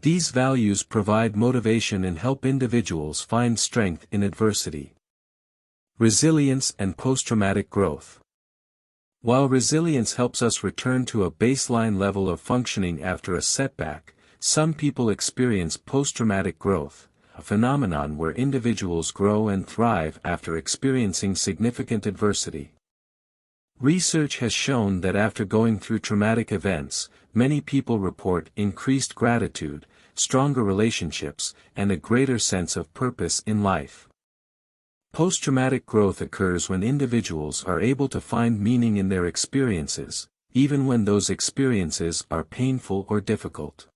These values provide motivation and help individuals find strength in adversity. Resilience and post-traumatic growth. While resilience helps us return to a baseline level of functioning after a setback, some people experience post-traumatic growth, a phenomenon where individuals grow and thrive after experiencing significant adversity. Research has shown that after going through traumatic events, many people report increased gratitude, stronger relationships, and a greater sense of purpose in life. Post-traumatic growth occurs when individuals are able to find meaning in their experiences, even when those experiences are painful or difficult.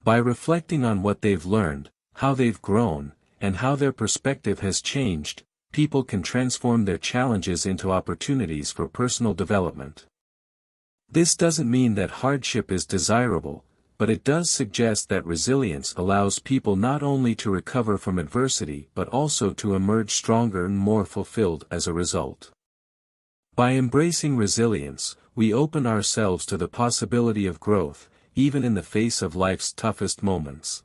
By reflecting on what they've learned, how they've grown, and how their perspective has changed, people can transform their challenges into opportunities for personal development. This doesn't mean that hardship is desirable, but it does suggest that resilience allows people not only to recover from adversity but also to emerge stronger and more fulfilled as a result. By embracing resilience, we open ourselves to the possibility of growth, even in the face of life's toughest moments.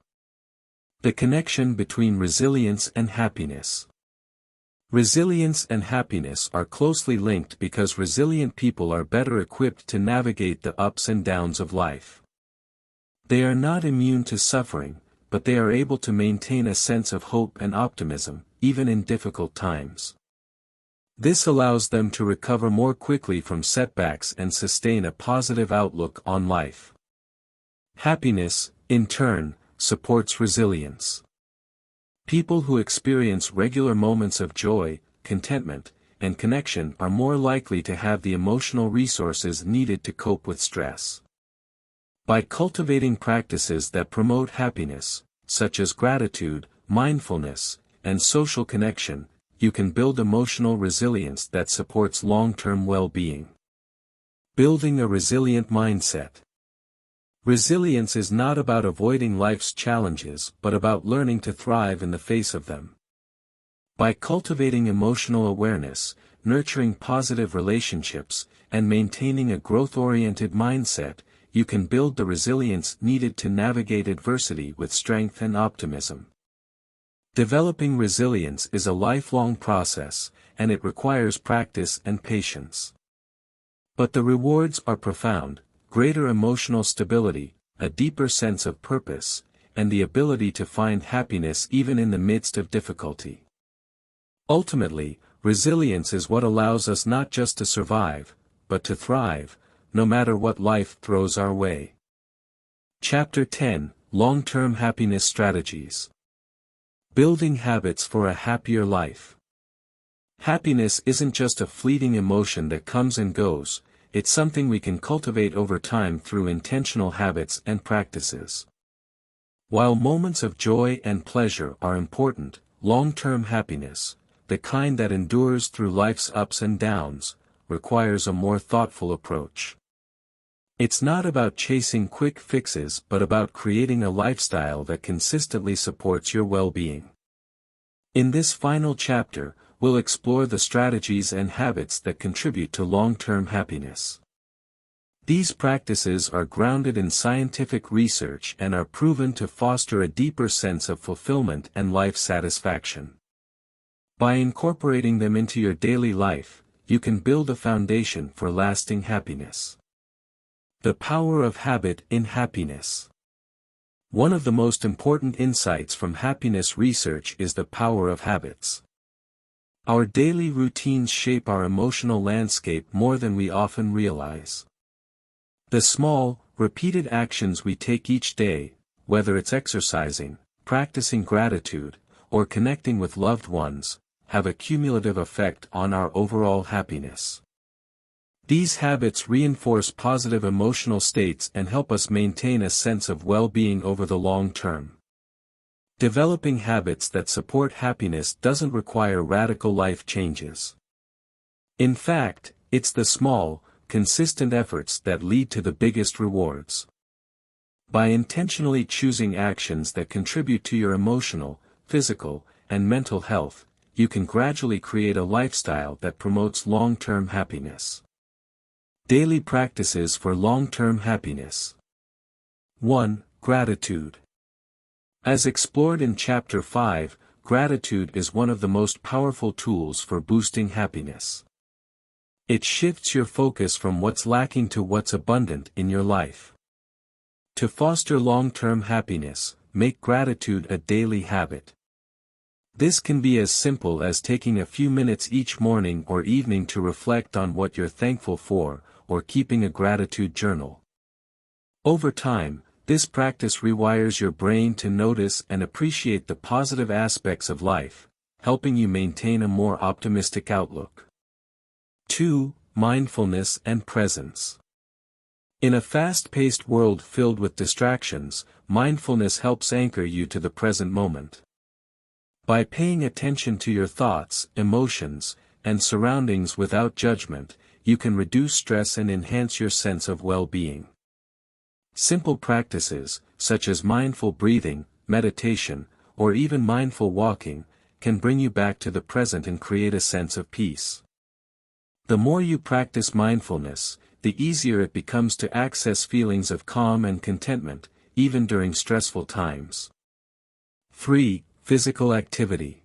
The connection between resilience and happiness. Resilience and happiness are closely linked because resilient people are better equipped to navigate the ups and downs of life. They are not immune to suffering, but they are able to maintain a sense of hope and optimism, even in difficult times. This allows them to recover more quickly from setbacks and sustain a positive outlook on life. Happiness, in turn, supports resilience. People who experience regular moments of joy, contentment, and connection are more likely to have the emotional resources needed to cope with stress. By cultivating practices that promote happiness, such as gratitude, mindfulness, and social connection, you can build emotional resilience that supports long-term well-being. Building a resilient mindset. Resilience is not about avoiding life's challenges but about learning to thrive in the face of them. By cultivating emotional awareness, nurturing positive relationships, and maintaining a growth-oriented mindset, you can build the resilience needed to navigate adversity with strength and optimism. Developing resilience is a lifelong process, and it requires practice and patience. But the rewards are profound: greater emotional stability, a deeper sense of purpose, and the ability to find happiness even in the midst of difficulty. Ultimately, resilience is what allows us not just to survive, but to thrive, no matter what life throws our way. Chapter 10: Long-Term Happiness Strategies. Building Habits for a Happier Life. Happiness isn't just a fleeting emotion that comes and goes, it's something we can cultivate over time through intentional habits and practices. While moments of joy and pleasure are important, long-term happiness, the kind that endures through life's ups and downs, requires a more thoughtful approach. It's not about chasing quick fixes but about creating a lifestyle that consistently supports your well-being. In this final chapter, we'll explore the strategies and habits that contribute to long-term happiness. These practices are grounded in scientific research and are proven to foster a deeper sense of fulfillment and life satisfaction. By incorporating them into your daily life, you can build a foundation for lasting happiness. The power of habit in happiness. One of the most important insights from happiness research is the power of habits. Our daily routines shape our emotional landscape more than we often realize. The small, repeated actions we take each day, whether it's exercising, practicing gratitude, or connecting with loved ones, have a cumulative effect on our overall happiness. These habits reinforce positive emotional states and help us maintain a sense of well-being over the long term. Developing habits that support happiness doesn't require radical life changes. In fact, it's the small, consistent efforts that lead to the biggest rewards. By intentionally choosing actions that contribute to your emotional, physical, and mental health, you can gradually create a lifestyle that promotes long-term happiness. Daily practices for long-term happiness. 1. Gratitude. As explored in Chapter 5, gratitude is one of the most powerful tools for boosting happiness. It shifts your focus from what's lacking to what's abundant in your life. To foster long-term happiness, make gratitude a daily habit. This can be as simple as taking a few minutes each morning or evening to reflect on what you're thankful for, or keeping a gratitude journal. Over time, this practice rewires your brain to notice and appreciate the positive aspects of life, helping you maintain a more optimistic outlook. 2. Mindfulness and presence. In a fast-paced world filled with distractions, mindfulness helps anchor you to the present moment. By paying attention to your thoughts, emotions, and surroundings without judgment, you can reduce stress and enhance your sense of well-being. Simple practices, such as mindful breathing, meditation, or even mindful walking, can bring you back to the present and create a sense of peace. The more you practice mindfulness, the easier it becomes to access feelings of calm and contentment, even during stressful times. 3. Physical activity.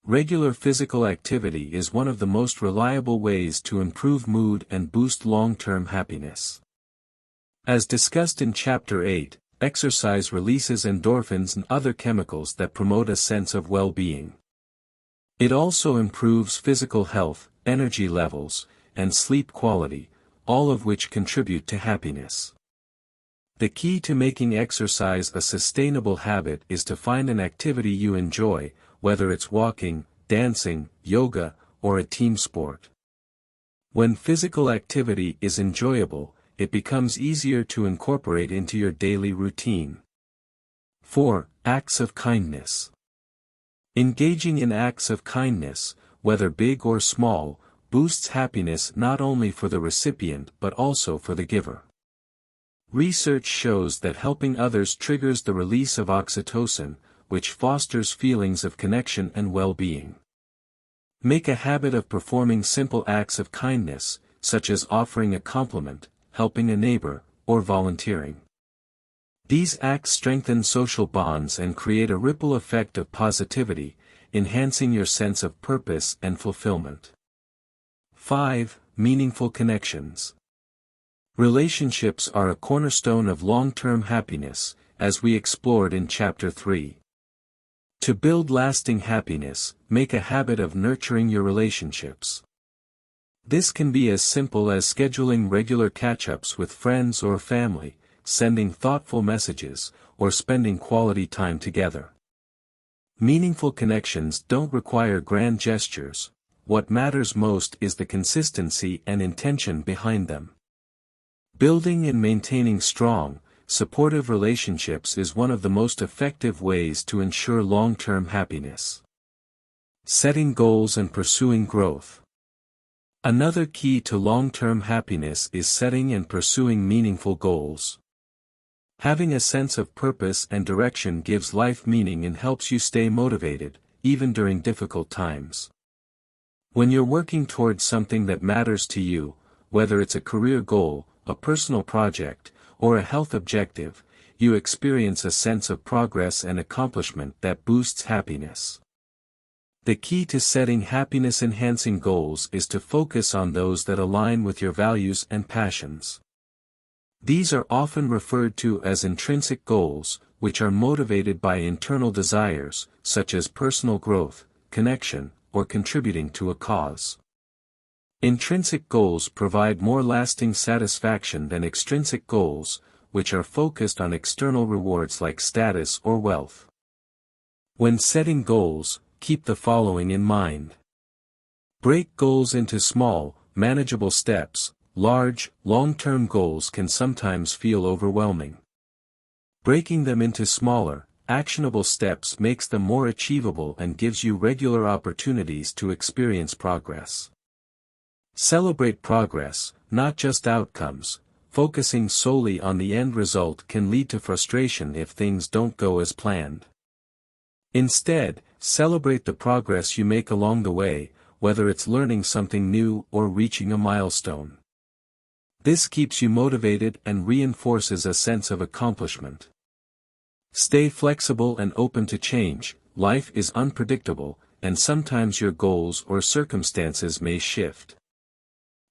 Regular physical activity is one of the most reliable ways to improve mood and boost long-term happiness. As discussed in Chapter 8, exercise releases endorphins and other chemicals that promote a sense of well-being. It also improves physical health, energy levels, and sleep quality, all of which contribute to happiness. The key to making exercise a sustainable habit is to find an activity you enjoy, whether it's walking, dancing, yoga, or a team sport. When physical activity is enjoyable, it becomes easier to incorporate into your daily routine. 4. Acts of kindness. Engaging in acts of kindness, whether big or small, boosts happiness not only for the recipient but also for the giver. Research shows that helping others triggers the release of oxytocin, which fosters feelings of connection and well-being. Make a habit of performing simple acts of kindness, such as offering a compliment, helping a neighbor, or volunteering. These acts strengthen social bonds and create a ripple effect of positivity, enhancing your sense of purpose and fulfillment. 5. Meaningful connections. Relationships are a cornerstone of long-term happiness, as we explored in Chapter 3. To build lasting happiness, make a habit of nurturing your relationships. This can be as simple as scheduling regular catch-ups with friends or family, sending thoughtful messages, or spending quality time together. Meaningful connections don't require grand gestures. What matters most is the consistency and intention behind them. Building and maintaining strong, supportive relationships is one of the most effective ways to ensure long-term happiness. Setting goals and pursuing growth. Another key to long-term happiness is setting and pursuing meaningful goals. Having a sense of purpose and direction gives life meaning and helps you stay motivated, even during difficult times. When you're working towards something that matters to you, whether it's a career goal, a personal project, or a health objective, you experience a sense of progress and accomplishment that boosts happiness. The key to setting happiness-enhancing goals is to focus on those that align with your values and passions. These are often referred to as intrinsic goals, which are motivated by internal desires, such as personal growth, connection, or contributing to a cause. Intrinsic goals provide more lasting satisfaction than extrinsic goals, which are focused on external rewards like status or wealth. When setting goals, keep the following in mind. Break goals into small, manageable steps. Large, long-term goals can sometimes feel overwhelming. Breaking them into smaller, actionable steps makes them more achievable and gives you regular opportunities to experience progress. Celebrate progress, not just outcomes. Focusing solely on the end result can lead to frustration if things don't go as planned. Instead, celebrate the progress you make along the way, whether it's learning something new or reaching a milestone. This keeps you motivated and reinforces a sense of accomplishment. Stay flexible and open to change. Life is unpredictable, and sometimes your goals or circumstances may shift.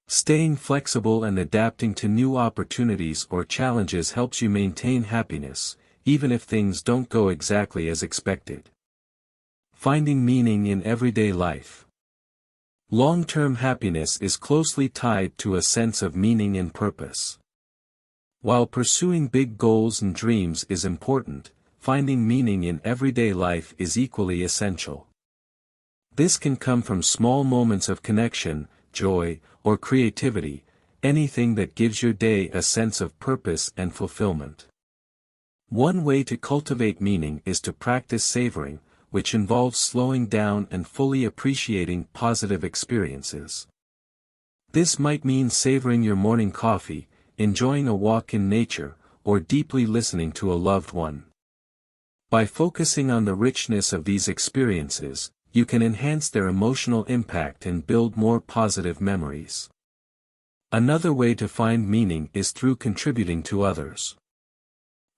Staying flexible and adapting to new opportunities or challenges helps you maintain happiness, even if things don't go exactly as expected. Finding meaning in everyday life. Long-term happiness is closely tied to a sense of meaning and purpose. While pursuing big goals and dreams is important, finding meaning in everyday life is equally essential. This can come from small moments of connection, joy, or creativity, anything that gives your day a sense of purpose and fulfillment. One way to cultivate meaning is to practice savoring, which involves slowing down and fully appreciating positive experiences. This might mean savoring your morning coffee, enjoying a walk in nature, or deeply listening to a loved one. By focusing on the richness of these experiences, you can enhance their emotional impact and build more positive memories. Another way to find meaning is through contributing to others.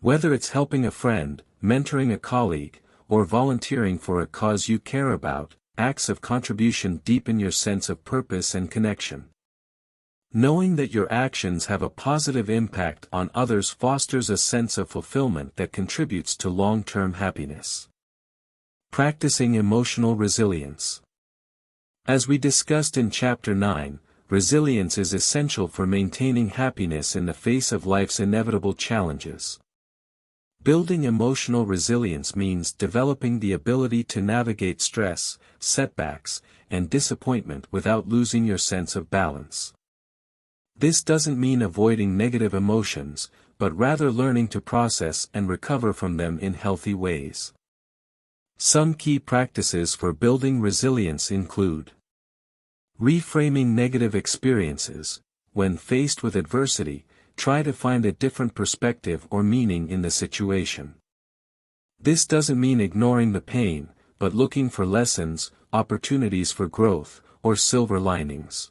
Whether it's helping a friend, mentoring a colleague, or volunteering for a cause you care about, acts of contribution deepen your sense of purpose and connection. Knowing that your actions have a positive impact on others fosters a sense of fulfillment that contributes to long-term happiness. Practicing emotional resilience. As we discussed in Chapter 9, resilience is essential for maintaining happiness in the face of life's inevitable challenges. Building emotional resilience means developing the ability to navigate stress, setbacks, and disappointment without losing your sense of balance. This doesn't mean avoiding negative emotions, but rather learning to process and recover from them in healthy ways. Some key practices for building resilience include reframing negative experiences. When faced with adversity, try to find a different perspective or meaning in the situation. This doesn't mean ignoring the pain, but looking for lessons, opportunities for growth, or silver linings.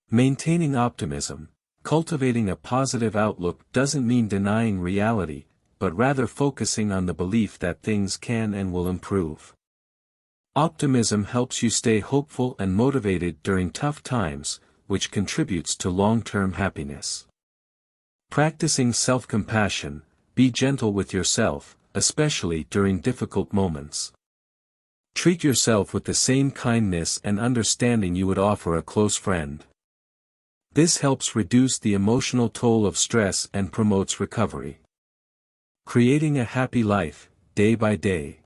Maintaining optimism. Cultivating a positive outlook doesn't mean denying reality, but rather focusing on the belief that things can and will improve. Optimism helps you stay hopeful and motivated during tough times, which contributes to long-term happiness. Practicing self-compassion, be gentle with yourself, especially during difficult moments. Treat yourself with the same kindness and understanding you would offer a close friend. This helps reduce the emotional toll of stress and promotes recovery. Creating a happy life, day by day.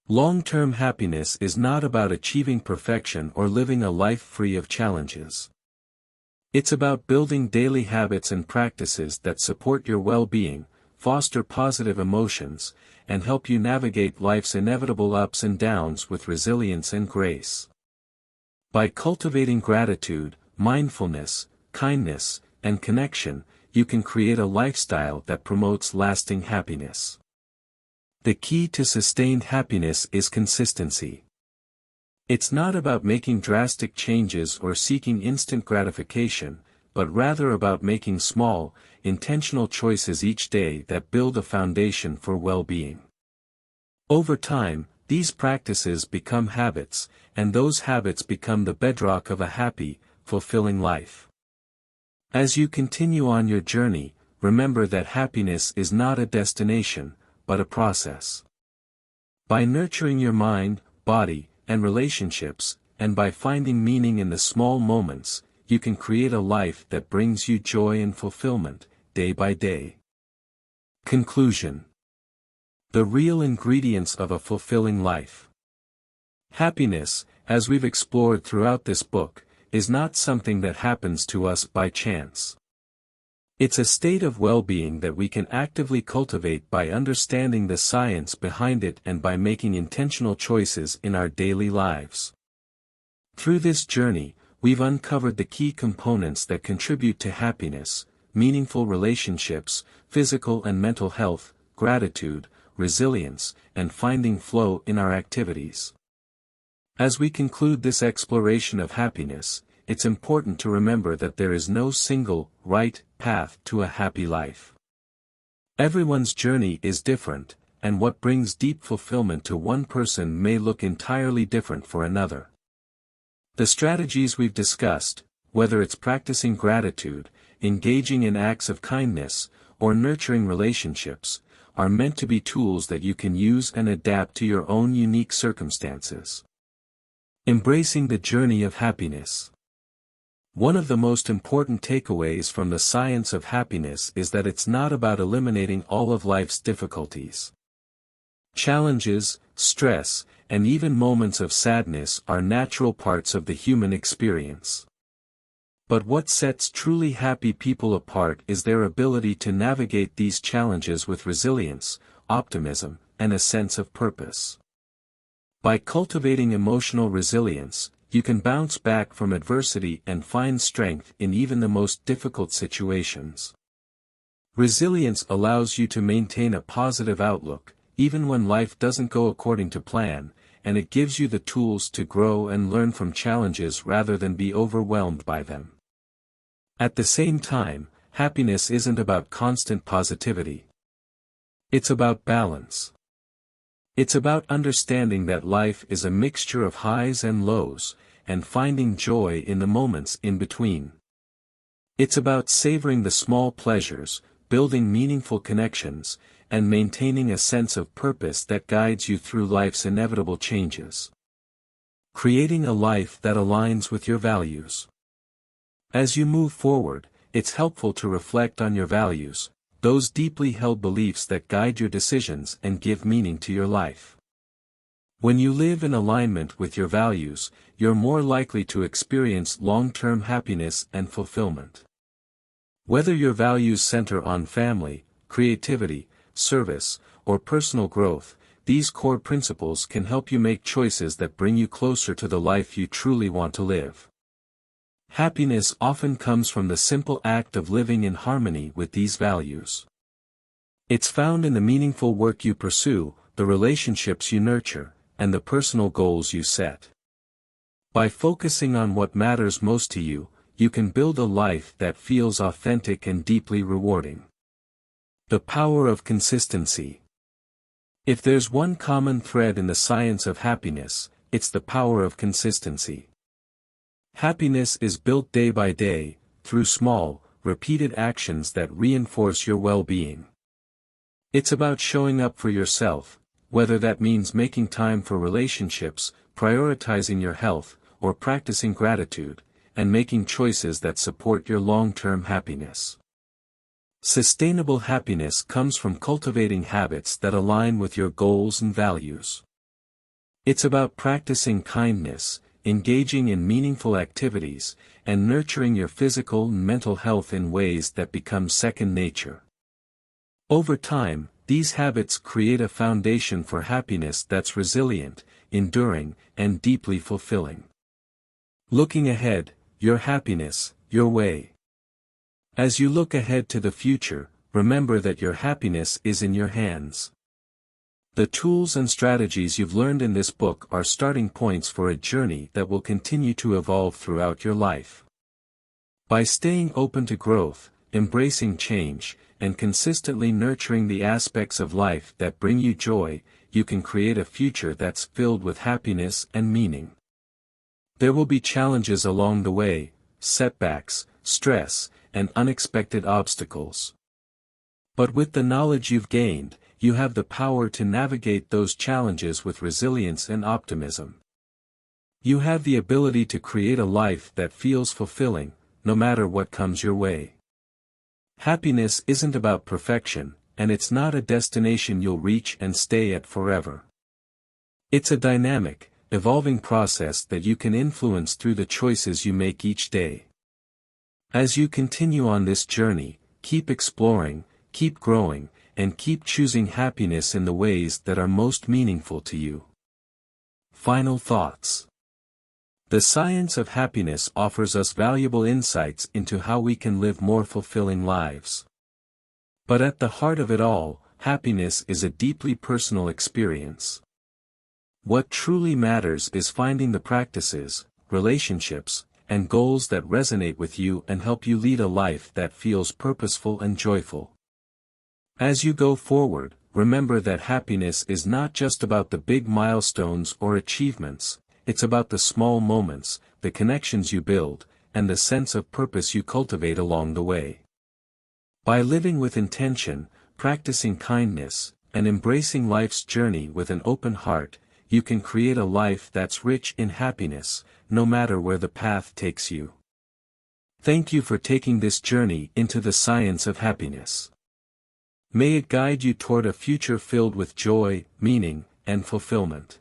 Long-term happiness is not about achieving perfection or living a life free of challenges. It's about building daily habits and practices that support your well-being, foster positive emotions, and help you navigate life's inevitable ups and downs with resilience and grace. By cultivating gratitude, mindfulness, kindness, and connection, you can create a lifestyle that promotes lasting happiness. The key to sustained happiness is consistency. It's not about making drastic changes or seeking instant gratification, but rather about making small, intentional choices each day that build a foundation for well-being. Over time, these practices become habits, and those habits become the bedrock of a happy, fulfilling life. As you continue on your journey, remember that happiness is not a destination, but a process. By nurturing your mind, body, and relationships, and by finding meaning in the small moments, you can create a life that brings you joy and fulfillment, day by day. Conclusion. The real ingredients of a fulfilling life. Happiness, as we've explored throughout this book, is not something that happens to us by chance. It's a state of well-being that we can actively cultivate by understanding the science behind it and by making intentional choices in our daily lives. Through this journey, we've uncovered the key components that contribute to happiness: meaningful relationships, physical and mental health, gratitude, resilience, and finding flow in our activities. As we conclude this exploration of happiness, it's important to remember that there is no single, right, path to a happy life. Everyone's journey is different, and what brings deep fulfillment to one person may look entirely different for another. The strategies we've discussed, whether it's practicing gratitude, engaging in acts of kindness, or nurturing relationships, are meant to be tools that you can use and adapt to your own unique circumstances. Embracing the journey of happiness. One of the most important takeaways from the science of happiness is that it's not about eliminating all of life's difficulties. Challenges, stress, and even moments of sadness are natural parts of the human experience. But what sets truly happy people apart is their ability to navigate these challenges with resilience, optimism, and a sense of purpose. By cultivating emotional resilience, you can bounce back from adversity and find strength in even the most difficult situations. Resilience allows you to maintain a positive outlook, even when life doesn't go according to plan, and it gives you the tools to grow and learn from challenges rather than be overwhelmed by them. At the same time, happiness isn't about constant positivity. It's about balance. It's about understanding that life is a mixture of highs and lows, and finding joy in the moments in between. It's about savoring the small pleasures, building meaningful connections, and maintaining a sense of purpose that guides you through life's inevitable changes. Creating a life that aligns with your values. As you move forward, it's helpful to reflect on your values, those deeply held beliefs that guide your decisions and give meaning to your life. When you live in alignment with your values, you're more likely to experience long-term happiness and fulfillment. Whether your values center on family, creativity, service, or personal growth, these core principles can help you make choices that bring you closer to the life you truly want to live. Happiness often comes from the simple act of living in harmony with these values. It's found in the meaningful work you pursue, the relationships you nurture, and the personal goals you set. By focusing on what matters most to you, you can build a life that feels authentic and deeply rewarding. The power of consistency. If there's one common thread in the science of happiness, it's the power of consistency. Happiness is built day by day, through small, repeated actions that reinforce your well-being. It's about showing up for yourself, whether that means making time for relationships, prioritizing your health, or practicing gratitude, and making choices that support your long-term happiness. Sustainable happiness comes from cultivating habits that align with your goals and values. It's about practicing kindness, engaging in meaningful activities, and nurturing your physical and mental health in ways that become second nature. Over time, these habits create a foundation for happiness that's resilient, enduring, and deeply fulfilling. Looking ahead, your happiness, your way. As you look ahead to the future, remember that your happiness is in your hands. The tools and strategies you've learned in this book are starting points for a journey that will continue to evolve throughout your life. By staying open to growth, embracing change, and consistently nurturing the aspects of life that bring you joy, you can create a future that's filled with happiness and meaning. There will be challenges along the way, setbacks, stress, and unexpected obstacles. But with the knowledge you've gained, you have the power to navigate those challenges with resilience and optimism. You have the ability to create a life that feels fulfilling, no matter what comes your way. Happiness isn't about perfection, and it's not a destination you'll reach and stay at forever. It's a dynamic, evolving process that you can influence through the choices you make each day. As you continue on this journey, keep exploring, keep growing, and keep choosing happiness in the ways that are most meaningful to you. Final thoughts. The science of happiness offers us valuable insights into how we can live more fulfilling lives. But at the heart of it all, happiness is a deeply personal experience. What truly matters is finding the practices, relationships, and goals that resonate with you and help you lead a life that feels purposeful and joyful. As you go forward, remember that happiness is not just about the big milestones or achievements, it's about the small moments, the connections you build, and the sense of purpose you cultivate along the way. By living with intention, practicing kindness, and embracing life's journey with an open heart, you can create a life that's rich in happiness, no matter where the path takes you. Thank you for taking this journey into the science of happiness. May it guide you toward a future filled with joy, meaning, and fulfillment.